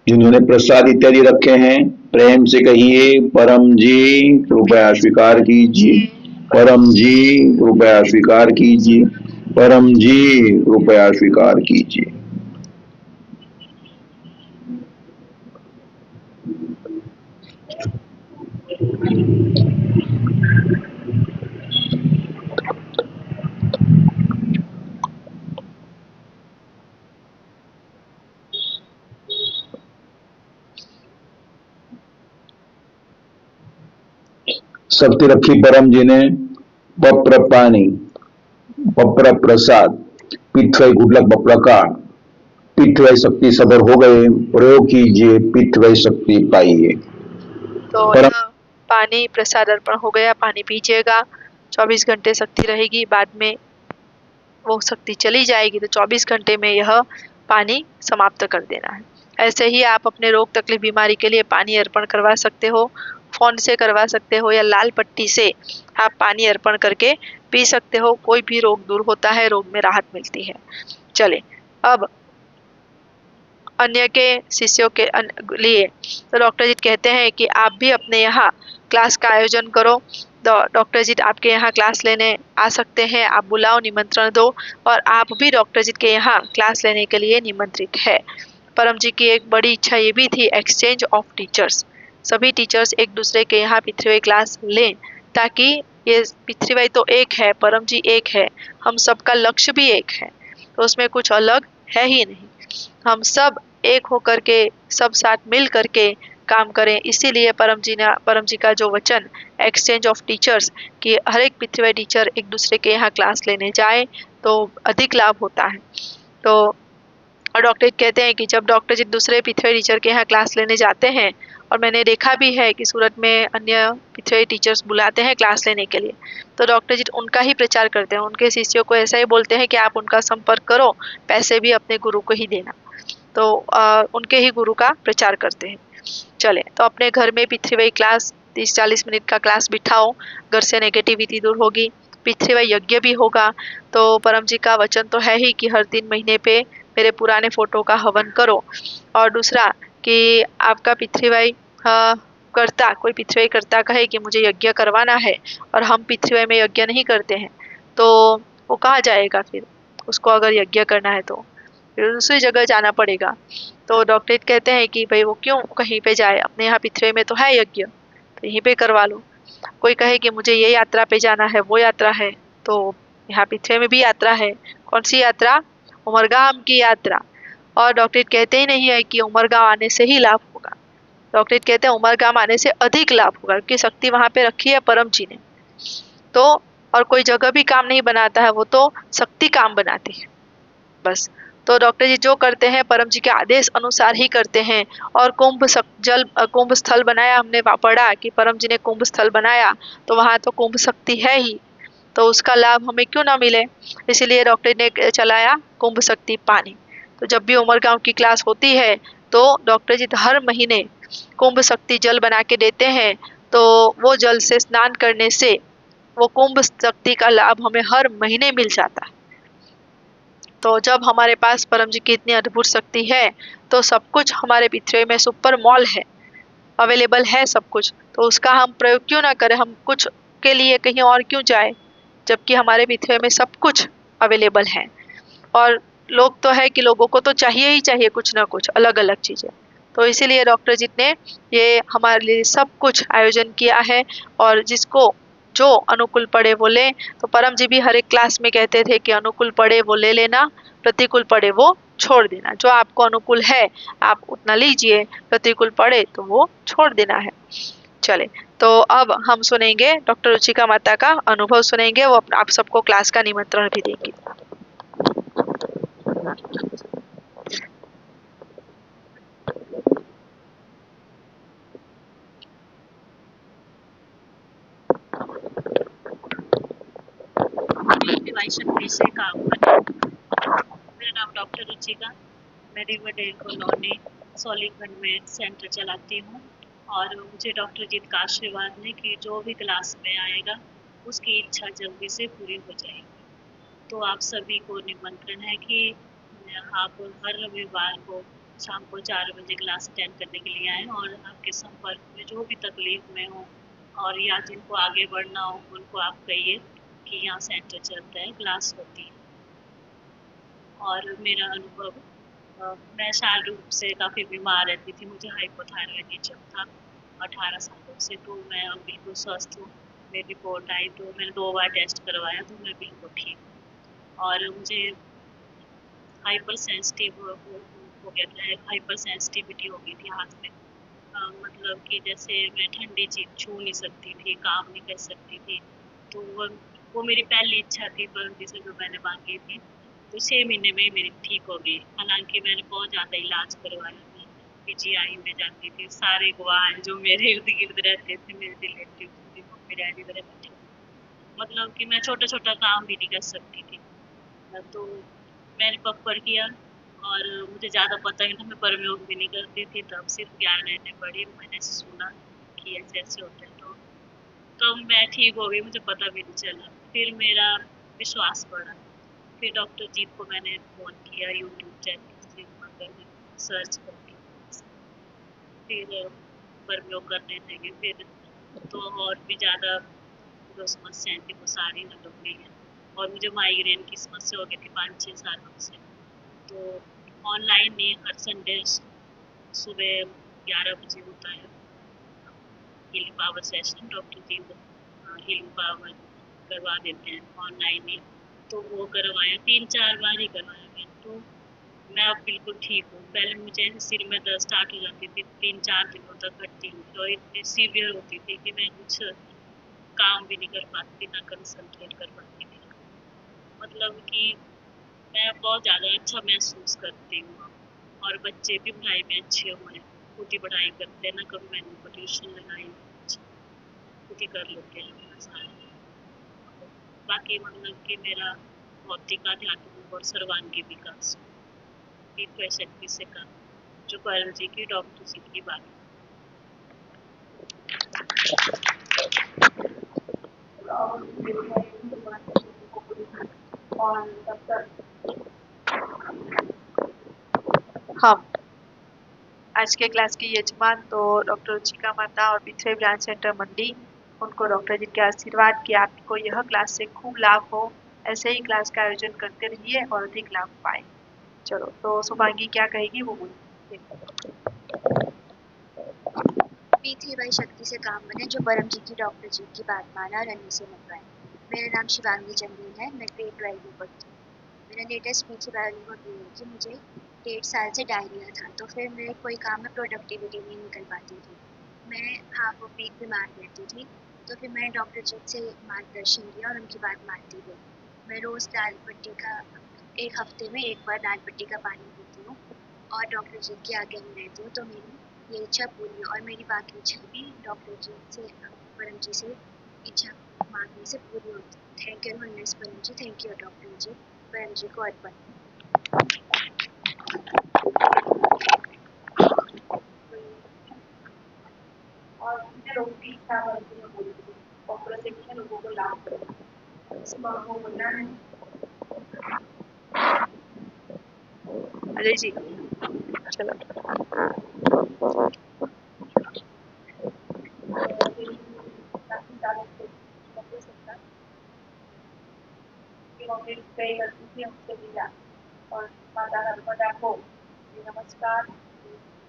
जिन्होंने प्रसाद इत्यादि रखे हैं प्रेम से कहिए, परम जी कृपया स्वीकार कीजिए, परम जी कृपया स्वीकार कीजिए, परम जी कृपया स्वीकार कीजिए। शक्ति रखी परम जी ने पप्र पानी पप्र प्रसाद पिथवई गुडलक बप्रका पिथवई शक्ति सबर हो गए, प्रयोग कीजिए, पिथवई शक्ति पाइए। तो यह पानी प्रसाद अर्पण हो गया, पानी पीजिएगा। 24 घंटे शक्ति रहेगी, बाद में वो शक्ति चली जाएगी, तो 24 घंटे में यह पानी समाप्त कर देना है। ऐसे ही आप अपने रोग तकलीफ बीमारी के लिए पानी अर्पण करवा सकते हो, फोन से करवा सकते हो, या लाल पट्टी से आप पानी अर्पण करके पी सकते हो। कोई भी रोग दूर होता है, रोग में राहत मिलती है। चले, अब अन्य के शिष्यों के लिए तो डॉक्टर जी कहते हैं कि आप भी अपने यहाँ क्लास का आयोजन करो। डॉक्टर जी आपके यहाँ क्लास लेने आ सकते हैं, आप बुलाओ, निमंत्रण दो, और आप भी डॉक्टर जी के यहाँ क्लास लेने के लिए निमंत्रित है। परम जी की एक बड़ी इच्छा ये भी थी, एक्सचेंज ऑफ टीचर्स, सभी टीचर्स एक दूसरे के यहाँ पृथ्वी क्लास लें, ताकि ये पृथ्वी तो एक है, परम जी एक है, हम सबका लक्ष्य भी एक है, तो उसमें कुछ अलग है ही नहीं। हम सब एक होकर के, सब साथ मिल करके काम करें। इसीलिए परम जी का जो वचन एक्सचेंज ऑफ टीचर्स कि हर एक पृथ्वी टीचर एक दूसरे के यहाँ क्लास लेने जाए तो अधिक लाभ होता है। तो और डॉक्टर कहते हैं कि जब डॉक्टर जी दूसरे पृथ्वी टीचर के यहाँ क्लास लेने जाते हैं, और मैंने देखा भी है कि सूरत में अन्य पृथ्वी टीचर्स बुलाते हैं क्लास लेने के लिए, तो डॉक्टर जी उनका ही प्रचार करते हैं, उनके शिष्यों को ऐसा ही बोलते हैं कि आप उनका संपर्क करो, पैसे भी अपने गुरु को ही देना। तो उनके ही गुरु का प्रचार करते हैं। चले, तो अपने घर में पृथ्वी क्लास 30-40 मिनट का क्लास बिठाओ, घर से नेगेटिविटी दूर होगी, पृथ्वी यज्ञ भी होगा। तो परम जी का वचन तो है ही कि हर 3 महीने पे मेरे पुराने फोटो का हवन करो। और दूसरा कि आपका पृथ्वी करता, कोई पृथ्वी करता कहे कि मुझे यज्ञ करवाना है और हम पृथ्वी में यज्ञ नहीं करते हैं, तो वो कहाँ जाएगा फिर? उसको अगर यज्ञ करना है तो फिर दूसरी जगह जाना पड़ेगा। तो डॉक्टर कहते हैं कि भाई वो क्यों कहीं पे जाए, अपने यहाँ पृथ्वी में तो है यज्ञ, तो यहीं पे करवा लो। कोई कहे कि मुझे ये यात्रा पे जाना है, वो यात्रा है, तो यहाँ पृथ्वी में भी यात्रा है। कौन सी यात्रा? उमरगाम की यात्रा। और डॉक्टरेट कहते ही नहीं है कि उमरगाम आने से ही लाभ होगा। डॉक्टरेट कहते हैं उमरगाम आने से अधिक लाभ होगा, क्योंकि शक्ति वहां पे रखी है परम जी ने। तो और कोई जगह भी काम नहीं बनाता है, वो तो शक्ति काम बनाती है बस। तो डॉक्टर जी जो करते हैं परम जी के आदेश अनुसार ही करते हैं। और कुंभ स्थल बनाया, हमने पढ़ा कि परम जी ने कुंभ स्थल बनाया, तो वहां तो कुंभ शक्ति है ही, तो उसका लाभ हमें क्यों ना मिले। इसीलिए डॉक्टर ने चलाया कुंभ शक्ति पानी। तो जब भी उमरगांव की क्लास होती है तो डॉक्टर जी हर महीने कुंभ शक्ति जल बना के देते हैं। तो वो जल से स्नान करने से वो कुंभ शक्ति का लाभ हमें हर महीने मिल जाता है। तो जब हमारे पास परम जी की इतनी अद्भुत शक्ति है, तो सब कुछ हमारे पृथ्वी में सुपर मॉल है, अवेलेबल है सब कुछ, तो उसका हम प्रयोग क्यों ना करें। हम कुछ के लिए कहीं और क्यों जाए, जबकि हमारे पृथ्वी में सब कुछ अवेलेबल है। और लोग तो है कि लोगों को तो चाहिए ही चाहिए कुछ ना कुछ अलग अलग चीजें। तो इसीलिए डॉक्टर जी ने ये हमारे लिए सब कुछ आयोजन किया है, और जिसको जो अनुकूल पड़े वो ले। तो परम जी भी हर एक क्लास में कहते थे कि अनुकूल पड़े वो ले लेना, प्रतिकूल पड़े वो छोड़ देना। जो आपको अनुकूल है आप उतना लीजिए, प्रतिकूल पड़े तो वो छोड़ देना है। चले, तो अब हम सुनेंगे डॉक्टर रुचिका माता का अनुभव सुनेंगे। वो आप सबको क्लास का निमंत्रण भी देंगी। पृथ्वी शक्ति से काम करें। मेरा नाम डॉक्टर रुचिका, मैं रिवरडेल कॉलोनी सोलिखंड में सेंटर चलाती हूँ। और मुझे डॉक्टर जी का आशीर्वाद है कि जो भी क्लास में आएगा उसकी इच्छा जल्दी से पूरी हो जाएगी। तो आप सभी को निमंत्रण है कि आप हर रविवार को शाम को 4 बजे क्लास अटेंड करने के लिए आएँ, और आपके संपर्क में जो भी तकलीफ में हो और या जिनको आगे बढ़ना हो उनको आप कहिए कि यहाँ सेंटर चलता है, क्लास होती है। और मेरा अनुभव, मैं शारीरिक रूप से काफ़ी बीमार रहती थी, मुझे हाइपोथायरॉयडिज्म था 18 सालों से। तो मैं अब बिल्कुल स्वस्थ हूँ। मेरी रिपोर्ट आई तो मैंने 2 बार टेस्ट करवाया, तो मैं बिल्कुल ठीक हूँ। और मुझे हाइपर सेंसिटिव हो गया था, हाइपर सेंसिटिविटी हो गई थी हाथ में। मतलब कि जैसे मैं ठंडी चीज़ छू नहीं सकती थी, काम नहीं कर सकती थी। तो वो मेरी पहली इच्छा थी परम जी से जो मैंने मांगी थी। तो 6 महीने में ही मेरी ठीक हो गई। हालांकि मैंने बहुत ज़्यादा इलाज करवाया। मैं पीजीआई में जाती थी, सारे गवाह हैं जो मेरे इर्द गिर्द रहते थे, मेरे रिलेटिव, मेरी मम्मी डैडी मेरे बैठे, मतलब कि मैं छोटा छोटा काम भी नहीं कर सकती थी। तो मैंने पकड़ किया, और मुझे ज़्यादा पता नहीं था, मैं प्रयोग भी नहीं करती थी। तब सिर्फ ज्ञान रहने पड़ी, मैंने सुना कि ऐसे ऐसे होते हैं। तो मैं ठीक हो गई, मुझे पता भी नहीं चला। फिर मेरा विश्वास बढ़ा। फिर डॉक्टर जीत को मैंने फ़ोन किया यूट्यूब चैनल से, मतलब सर्च करके फिर प्रयोग करने लगे। फिर तो और भी ज़्यादा जो समस्याएं थी वो सारी हल हो गई हैं। और मुझे माइग्रेन की समस्या हो गई थी 5-6 सालों से। तो ऑनलाइन ही हर संडे सुबह 11 बजे होता है हीलिंग पावर सेशन। डॉक्टर जी वो हीलिंग पावर करवा देते हैं ऑनलाइन ही। तो वो करवाया, 3-4 बार ही करवाया मैंने। तो मैं अब बिल्कुल ठीक हूँ। पहले मुझे ऐसे सिर में दर्द स्टार्ट हो जाती थी, 3-4 दिनों तक हटती हुई, और इतनी सीवियर होती थी कि मैं कुछ काम भी नहीं कर पाती थी, ना कंसंट्रेट कर पाती थी। मतलब कि मैं बहुत ज़्यादा अच्छा महसूस करती हूँ। और बच्चे भी पढ़ाई में अच्छे हुए हैं, खुद ही पढ़ाई करते हैं, ना कभी मैंने उनको ट्यूशन लगाई, खुद ही कर लेते हैं अपना सारा। बाकी मतलब कि मेरा भौतिक, आध्यात्मिक और सर्वांगीण विकास ईश्वर शक्ति से काम, जो परम जी की डॉक्टर जी की बात। हम आज के क्लास की यजमान तो डॉक्टर रुचिका माता और पृथ्वी ब्रांच सेंटर मंडी, उनको डॉक्टर जी के आशीर्वाद कि आपको यह क्लास से खूब लाभ हो। ऐसे ही क्लास का आयोजन करते रहिए और अधिक लाभ पाए। चलो, तो शुभांगी क्या कहेगी वो बोलिए। P3Y शक्ति से काम बने जो परम जी की डॉक्टर जी की बात माना और अन्य से मंगवाए। मेरा नाम शिवांगी चंदेल है, मैं ग्रेड 12 में पढ़ती हूँ। मेरा लेटेस्ट पीजी बायोलॉजी में ये है कि मुझे 1.5 साल से डायरिया था, तो फिर मेरे कोई काम में प्रोडक्टिविटी नहीं निकल पाती थी। मैं हाफ ऑफ वीक बीमार रहती थी, तो फिर मैंने डॉक्टर जी से मार्गदर्शन लिया और उनकी बात मानती गई। मैं रोज़ दाल पट्टी का 1 हफ्ते में 1 बार दाल पट्टी का पानी पीती हूँ और डॉक्टर जी की आज्ञा में रहती हूँ, तो मेरी ये इच्छा पूरी है और मेरी बाकी इच्छा भी डॉक्टर जी से, परम जी से इच्छा मांगने से पूरी होती है। थैंक यू हरनेस परम जी, थैंक यू डॉक्टर जी, परम जी को अर्पण। और जितने लोग भी इच्छा करते हैं बोलते हैं और से कितने लोगों को लाभ करें इसका वो बोलना है। अजय जी चलो। काफी सालों से हो सकता है कि हम एक प्रे करती थी हमसे मिला और माता नर्मदा को नमस्कार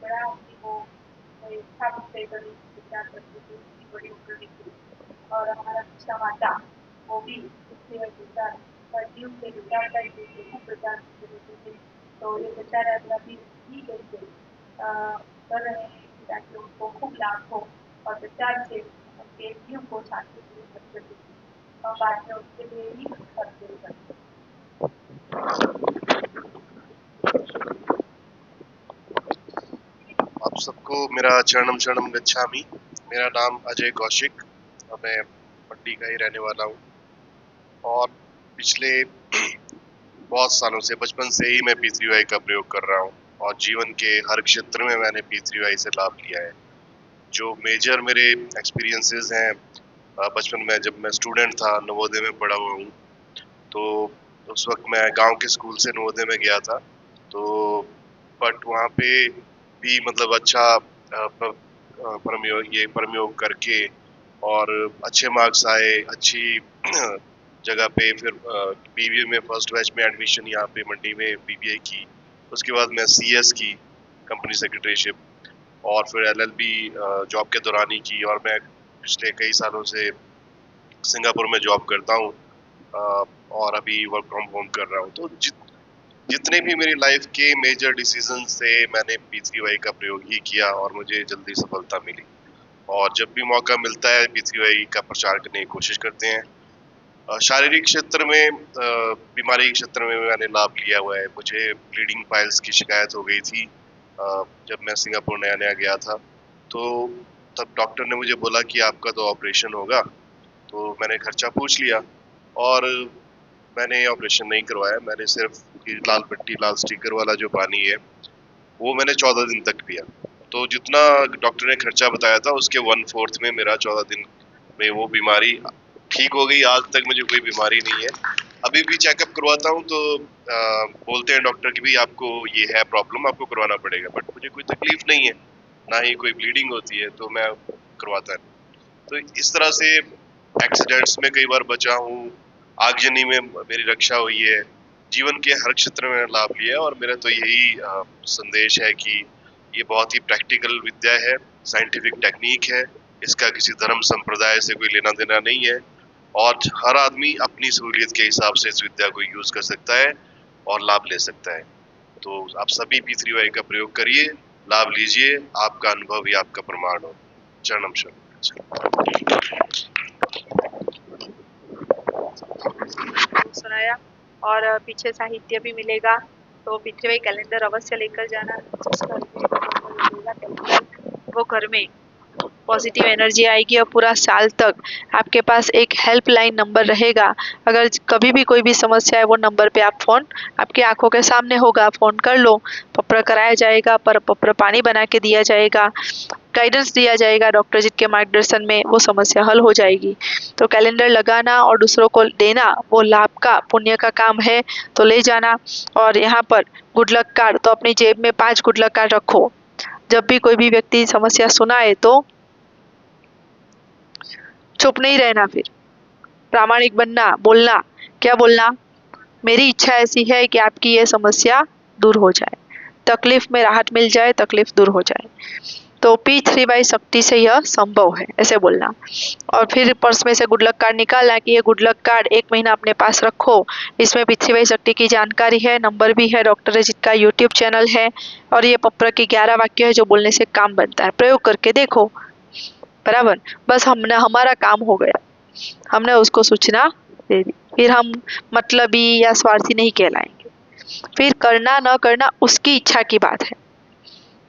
बड़ा आपकी वो इच्छा प्रे करी विचार करती थी उसकी बड़ी उपलब्धि थी और हमारा कृष्णा माता वो भी उसके विचार करती उसके विचार करती थी खूब प्रचार करते थे। तो ये प्रचार अभी भी कर रहे हैं ताकि उनको खूब लाभ हो और प्रचार से उनके जीव को शांति मिल सके और बाद में उसके लिए ही करते हैं। आप सबको मेरा चरणम शरणम गच्छामि। मेरा नाम अजय कौशिक और मैं पट्टी का ही रहने वाला हूँ और पिछले बहुत सालों से बचपन से ही मैं P3Y का प्रयोग कर रहा हूँ और जीवन के हर क्षेत्र में मैंने P3Y से लाभ लिया है। जो मेजर मेरे एक्सपीरियंसेस हैं बचपन में जब मैं स्टूडेंट था, नवोदय में पढ़ा हुआ हूँ, तो उस वक्त मैं गांव के स्कूल से नवोदय में गया था। तो बट वहाँ पे भी मतलब अच्छा परमयोग करके और अच्छे मार्क्स आए, अच्छी जगह पे फिर बीबीए में फर्स्ट बैच में एडमिशन यहाँ पे मंडी में बीबीए की। उसके बाद मैं सीएस की कंपनी सेक्रेटरीशिप और फिर एलएलबी जॉब के दौरान ही की और मैं पिछले कई सालों से सिंगापुर में जॉब करता हूँ और अभी वर्क फ्रॉम होम कर रहा हूँ। तो जितने भी मेरी लाइफ के मेजर डिसीजन से मैंने P3Y का प्रयोग ही किया और मुझे जल्दी सफलता मिली और जब भी मौका मिलता है P3Y का प्रचार करने की कोशिश करते हैं। शारीरिक क्षेत्र में बीमारी के क्षेत्र में मैंने लाभ लिया हुआ है। मुझे ब्लीडिंग पाइल्स की शिकायत हो गई थी जब मैं सिंगापुर नया नया गया था। तो तब डॉक्टर ने मुझे बोला कि आपका तो ऑपरेशन होगा। तो मैंने खर्चा पूछ लिया और मैंने ऑपरेशन नहीं करवाया। मैंने सिर्फ लाल पट्टी लाल स्टिकर वाला जो पानी है वो मैंने 14 दिन तक पिया। तो जितना डॉक्टर ने खर्चा बताया था उसके 1/4 में मेरा 14 दिन में वो बीमारी ठीक हो गई। आज तक मुझे कोई बीमारी नहीं है। अभी भी चेकअप करवाता हूँ तो बोलते हैं डॉक्टर कि भाई आपको ये है प्रॉब्लम, आपको करवाना पड़ेगा, बट मुझे कोई तकलीफ नहीं है, ना ही कोई ब्लीडिंग होती है, तो मैं करवाता नहीं। तो इस तरह से एक्सीडेंट्स में कई बार बचा हूँ, आगजनी में मेरी रक्षा हुई है, जीवन के हर क्षेत्र में लाभ लिया है और मेरा तो यही संदेश है कि ये बहुत ही प्रैक्टिकल विद्या है, साइंटिफिक टेक्निक है, इसका किसी धर्म संप्रदाय से कोई लेना देना नहीं है और हर आदमी अपनी सहूलियत के हिसाब से इस विद्या को यूज कर सकता है और लाभ ले सकता है। तो आप सभी P3Y का प्रयोग करिए, लाभ लीजिए, आपका अनुभव ही आपका प्रमाण हो। चरणम सुनाया और पीछे साहित्य भी मिलेगा, तो P3Y कैलेंडर अवश्य लेकर जाना। वो घर में पॉजिटिव एनर्जी आएगी और पूरा साल तक आपके पास एक हेल्पलाइन नंबर रहेगा। अगर कभी भी कोई भी समस्या है वो नंबर पे आप फोन, आपकी आंखों के सामने होगा, फोन कर लो, पत्र कराया जाएगा, पर पत्र पानी बना के दिया जाएगा, गाइडेंस दिया जाएगा डॉक्टर जी के मार्गदर्शन में, वो समस्या हल हो जाएगी। तो कैलेंडर लगाना और दूसरों को देना वो लाभ का पुण्य का काम है, तो ले जाना। और यहाँ पर गुड लक कार्ड, तो अपनी जेब में 5 गुड लक कार्ड रखो। जब भी कोई भी व्यक्ति समस्या सुनाए तो चुप नहीं रहना, फिर प्रामाणिक बनना, बोलना। क्या बोलना? मेरी इच्छा ऐसी है कि आपकी ये समस्या दूर हो जाए, तकलीफ में राहत मिल जाए, तकलीफ दूर हो जाए। तो P3Y शक्ति से यह संभव है, ऐसे बोलना। और फिर पर्स में से गुड लक कार्ड निकालना कि ये गुड लक कार्ड 1 महीना अपने पास रखो। इसमें P3Y शक्ति की जानकारी है, नंबर भी है, डॉक्टर रजित का यूट्यूब चैनल है और ये पप्र की 11 वाक्य है जो बोलने से काम बनता है। प्रयोग करके देखो, बराबर। बस हमारा काम हो गया, हमने उसको सूचना दे दी। फिर हम मतलबी या स्वार्थी नहीं कहलाएंगे। फिर करना न करना उसकी इच्छा की बात है।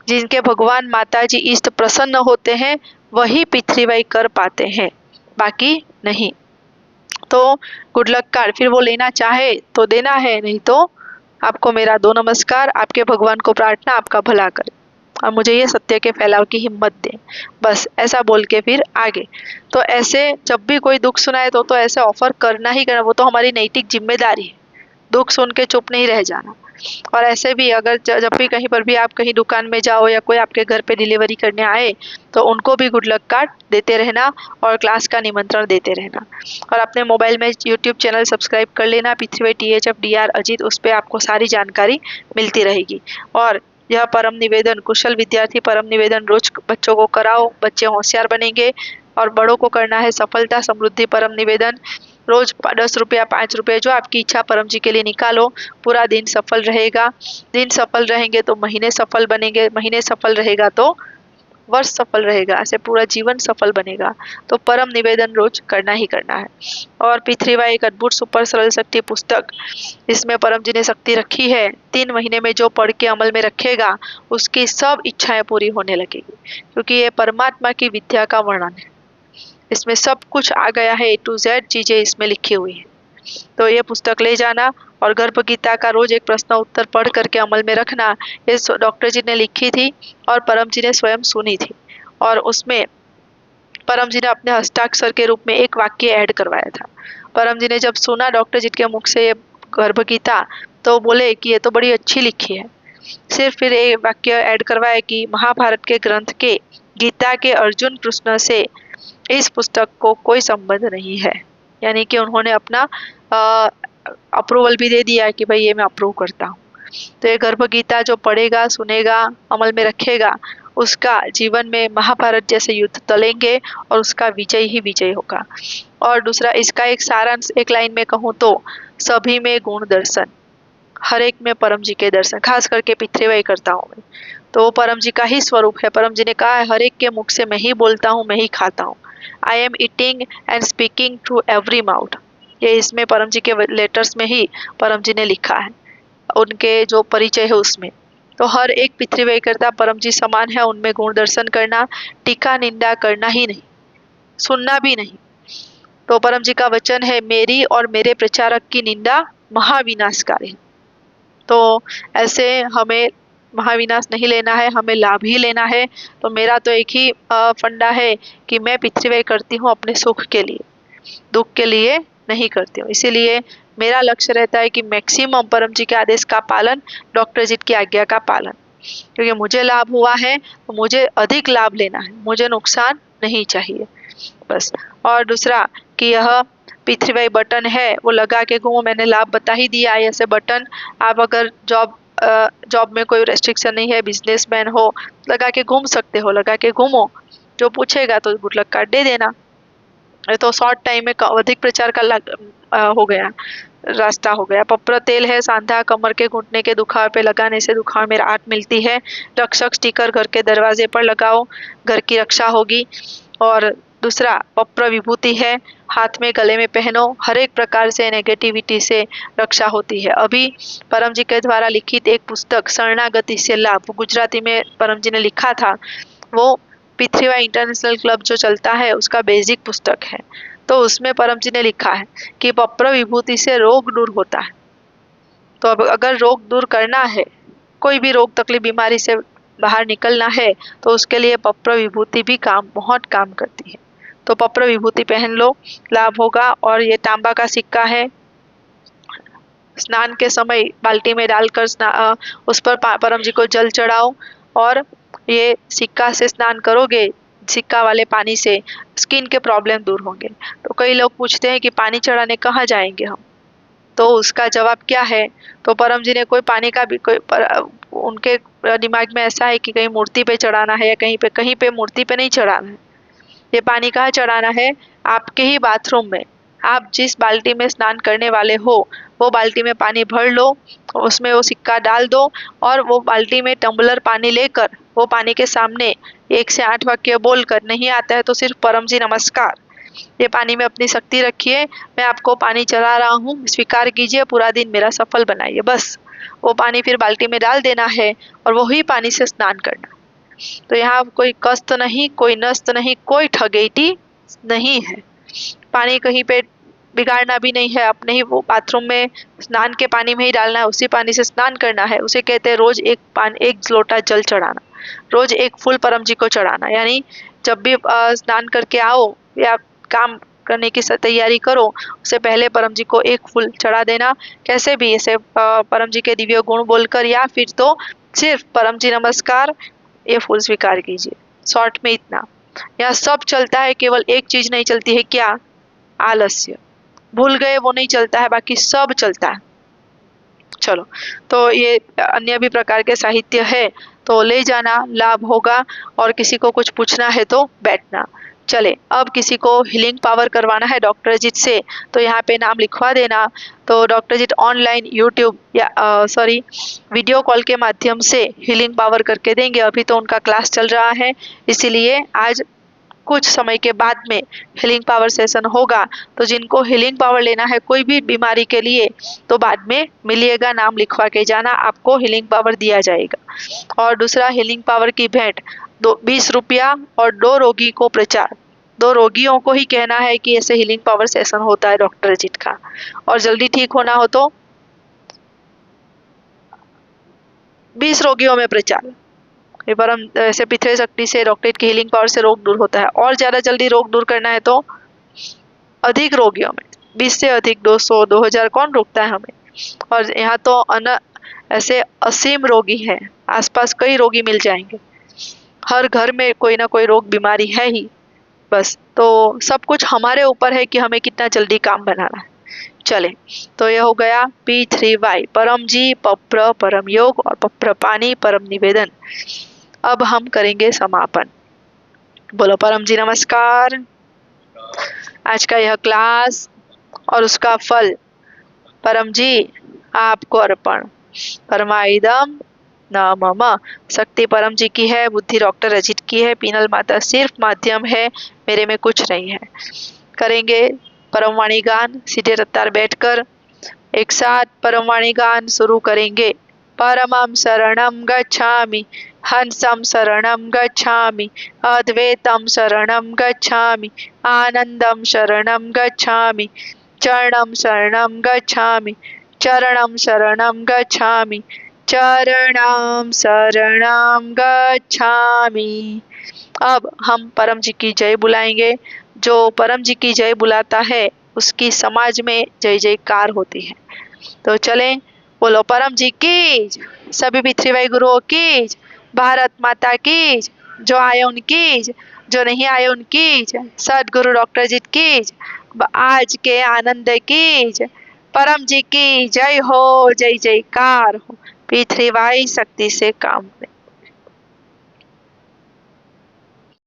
जिनके भगवान माता जी इष्ट प्रसन्न होते हैं वही P3Y कर पाते हैं, बाकी नहीं। तो गुड लक कार्ड फिर वो लेना चाहे तो देना है, नहीं तो आपको मेरा 2 नमस्कार, आपके भगवान को प्रार्थना आपका भला करे और मुझे ये सत्य के फैलाव की हिम्मत दे। बस ऐसा बोल के फिर आगे। तो ऐसे जब भी कोई दुख सुनाए तो ऐसे ऑफर करना ही करना, वो तो हमारी नैतिक जिम्मेदारी है। दुख सुन के चुप नहीं रह जाना। और ऐसे भी अगर जब भी कहीं पर भी आप कहीं दुकान में जाओ या कोई आपके घर पे डिलीवरी करने आए तो उनको भी गुड लक कार्ड देते रहना और क्लास का निमंत्रण देते रहना। और अपने मोबाइल में यूट्यूब चैनल सब्सक्राइब कर लेना P3Y THF अजीत, उस पर आपको सारी जानकारी मिलती रहेगी। और यह परम निवेदन, कुशल विद्यार्थी परम निवेदन रोज बच्चों को कराओ, बच्चे होशियार बनेंगे। और बड़ों को करना है सफलता समृद्धि परम निवेदन। रोज 10 रुपया 5 रुपये जो आपकी इच्छा परम जी के लिए निकालो। पूरा दिन सफल रहेगा, दिन सफल रहेंगे तो महीने सफल बनेंगे, महीने सफल रहेगा तो वर्ष सफल रहेगा, ऐसे पूरा जीवन सफल बनेगा। तो परम निवेदन रोज करना ही करना है। और P3Y एक अद्भुत सुपर सरल शक्ति पुस्तक, इसमें परम जी ने शक्ति रखी है। 3 महीने में जो पढ़ के अमल में रखेगा उसकी सब इच्छाएं पूरी होने लगेगी, क्योंकि ये परमात्मा की विद्या का वर्णन है। इसमें सब कुछ आ गया है, A to Z चीजें इसमें लिखी हुई है। तो ये पुस्तक ले जाना और गर्भ गीता का रोज एक प्रश्न उत्तर पढ़ करके अमल में रखना। ये डॉक्टर जी ने लिखी थी और परम जी ने स्वयं सुनी थी। और उसमें परम जी ने अपने हस्ताक्षर के रूप में एक वाक्य ऐड करवाया था। परम जी ने जब सुना डॉक्टर जी के मुख से ये गर्भ गीता तो बोले कि ये तो बड़ी अच्छी लिखी है। सिर्फ फिर एक वाक्य ऐड करवाया कि महाभारत के ग्रंथ के गीता के अर्जुन कृष्ण से इस पुस्तक को कोई संबंध नहीं है। यानी कि उन्होंने अपना अप्रूवल भी दे दिया कि भाई ये मैं अप्रूव करता हूँ। तो ये गर्भ गीता जो पढ़ेगा, सुनेगा, अमल में रखेगा, उसका जीवन में महाभारत जैसे युद्ध टलेंगे और उसका विजय ही विजय होगा। और दूसरा इसका एक सारांश एक लाइन में कहूँ तो सभी में गुण दर्शन, हर एक में परम जी के दर्शन, खास करके P3Y करता हूँ मैं तो परम जी का ही स्वरूप है। परम जी ने कहा है हर एक के मुख से मैं ही बोलता हूँ, मैं ही खाता हूँ। I am eating and speaking through every mouth. ये इसमें परम जी के लेटर्स में ही परम जी ने लिखा है, उनके जो परिचय है उसमें। तो हर एक P3Y करता परम जी समान है, उनमें गुण दर्शन करना, टीका निंदा करना ही नहीं, सुनना भी नहीं। तो परम जी का वचन है मेरी और मेरे प्रचारक की निंदा महाविनाशकारी। तो ऐसे हमें महाविनाश नहीं लेना है, हमें लाभ ही लेना है। तो मेरा तो एक ही फंडा है कि मैं P3Y करती हूँ अपने सुख के लिए, दुख के लिए नहीं करती हूँ। इसीलिए मेरा लक्ष्य रहता है कि मैक्सिमम परम जी के आदेश का पालन, डॉक्टर जी की आज्ञा का पालन, क्योंकि मुझे लाभ हुआ है तो मुझे अधिक लाभ लेना है, मुझे नुकसान नहीं चाहिए बस। और दूसरा कि यह P3Y बटन है वो लगा के घूमो, मैंने लाभ बता ही दिया। ऐसे बटन आप अगर जॉब में कोई रेस्ट्रिक्शन नहीं है, बिजनेसमैन हो, लगा के घूम सकते हो, लगा के घूमो। जो पूछेगा तो गुड लक कार्ड दे देना। तो शॉर्ट टाइम में अधिक प्रचार का हो गया, रास्ता हो गया। पप्र तेल है सांधा, कमर के घुटने के दुखाव पे लगाने से दुखाव में राहत मिलती है। रक्षक स्टिकर घर के दरवाजे पर लगाओ, घर की रक्षा होगी। और दूसरा पप्र विभूति है, हाथ में गले में पहनो, हर एक प्रकार से नेगेटिविटी से रक्षा होती है। अभी परम जी के द्वारा लिखित एक पुस्तक शरणागति से लाभ, गुजराती में परम जी ने लिखा था, वो P3Y इंटरनेशनल क्लब जो चलता है उसका बेसिक पुस्तक है। तो उसमें परम जी ने लिखा है कि पप्र विभूति से रोग दूर होता है। तो अब अगर रोग दूर करना है, कोई भी रोग तकलीफ बीमारी से बाहर निकलना है, तो उसके लिए पप्र विभूति भी बहुत काम करती है। तो पप्र विभूति पहन लो, लाभ होगा। और ये तांबा का सिक्का है, स्नान के समय बाल्टी में डालकर उस पर परम जी को जल चढ़ाओ और ये सिक्का से स्नान करोगे, सिक्का वाले पानी से स्किन के प्रॉब्लम दूर होंगे। तो कई लोग पूछते हैं कि पानी चढ़ाने कहाँ जाएंगे हम, तो उसका जवाब क्या है? तो परम जी ने कोई पानी का भी उनके दिमाग में ऐसा है कि कहीं मूर्ति पे चढ़ाना है या कहीं पे मूर्ति पे नहीं चढ़ाना है। ये पानी कहाँ चढ़ाना है? आपके ही बाथरूम में। आप जिस बाल्टी में स्नान करने वाले हो वो बाल्टी में पानी भर लो, उसमें वो सिक्का डाल दो और वो बाल्टी में टम्बलर पानी लेकर वो पानी के सामने 1 से 8 वाक्य बोलकर, नहीं आता है तो सिर्फ परम जी नमस्कार, ये पानी में अपनी शक्ति रखिए, मैं आपको पानी चढ़ा रहा हूँ, स्वीकार कीजिए, पूरा दिन मेरा सफल बनाइए। बस वो पानी फिर बाल्टी में डाल देना है और वही पानी से स्नान करना। तो यहाँ कोई कष्ट नहीं, कोई नष्ट नहीं, कोई ठगेटी नहीं है। पानी कहीं पे बिगाड़ना भी नहीं है, अपने ही वो बाथरूम में स्नान के पानी में ही डालना है, उसी पानी से स्नान करना है। उसे कहते हैं रोज एक लोटा जल चढ़ाना, रोज एक फूल परम जी को चढ़ाना। यानी जब भी स्नान करके आओ या काम करने की तैयारी करो, उससे पहले परम जी को एक फूल चढ़ा देना। कैसे भी, ऐसे परम जी के दिव्य गुण बोलकर या फिर तो सिर्फ परम जी नमस्कार, ये फूल स्वीकार कीजिए। शॉर्ट में इतना, यहाँ सब चलता है, केवल एक चीज नहीं चलती है, क्या? आलस्य। भूल गए वो नहीं चलता है, बाकी सब चलता है। चलो, तो ये अन्य भी प्रकार के साहित्य है तो ले जाना, लाभ होगा। और किसी को कुछ पूछना है तो बैठना। चले, अब किसी को हीलिंग पावर करवाना है डॉक्टर जीत से, तो यहाँ पे नाम लिखवा देना। तो डॉक्टर जीत ऑनलाइन यूट्यूब या वीडियो कॉल के माध्यम से हीलिंग पावर करके देंगे। अभी तो उनका क्लास चल रहा है, इसीलिए आज कुछ समय के बाद में हीलिंग पावर सेशन होगा। तो जिनको हीलिंग पावर लेना है कोई भी बीमारी के लिए, तो बाद में मिलिएगा, नाम लिखवा के जाना, आपको हीलिंग पावर दिया जाएगा। और दूसरा, हीलिंग पावर की भेंट 20 रुपया और 2 रोगी को प्रचार। 2 रोगियों को ही कहना है कि ऐसे हीलिंग पावर सेशन होता है डॉक्टर जीत का, और जल्दी ठीक होना हो तो 20 रोगियों में प्रचार। ये परम ऐसे पिथरे शक्ति से डॉक्टरेट की हीलिंग पावर से रोग दूर होता है। और ज्यादा जल्दी रोग दूर करना है तो अधिक रोगियों में, 20 से अधिक, 200 2000 कौन रोकता है हमें। और यहाँ तो ऐसे असीम रोगी हैं, आसपास कई रोगी मिल जाएंगे, हर घर में कोई ना कोई रोग बीमारी है ही। बस, तो सब कुछ हमारे ऊपर है कि हमें कितना जल्दी काम बनाना है। चले, तो यह हो गया P3Y, परम जी, पप्र परम योग और पप्र पानी परम निवेदन। अब हम करेंगे समापन। बोलो परम जी नमस्कार। आज का यह क्लास और उसका फल परम जी आपको अर्पण। परमाइदम न मम। शक्ति परम जी की है, बुद्धि डॉक्टर अजित की है, पीनल माता सिर्फ माध्यम है, मेरे में कुछ नहीं है। करेंगे परमवाणी गान, सीधे रफ्तार बैठकर एक साथ परमवाणी गान शुरू करेंगे। परमं शरणं गच्छामि, हंसं शरणं गच्छामि, अद्वैतं शरणं गच्छामि, आनंदं शरणं गच्छामि, चरणं शरणं गच्छामि, चरणं शरणं गच्छामि, चरणं शरणं गच्छामि। अब हम परम जी की जय बुलाएंगे। जो परम जी की जय बुलाता है उसकी समाज में जय जयकार होती है। तो चलें, बोलो परम जी की, सभी P3Y गुरुओं की, भारत माता की, जो आए उनकी, जो नहीं आए उनकी, सदगुरु डॉक्टर जी की, आज के आनंद की, परम जी की जय हो, जय जयकार हो। P3Y शक्ति से काम में।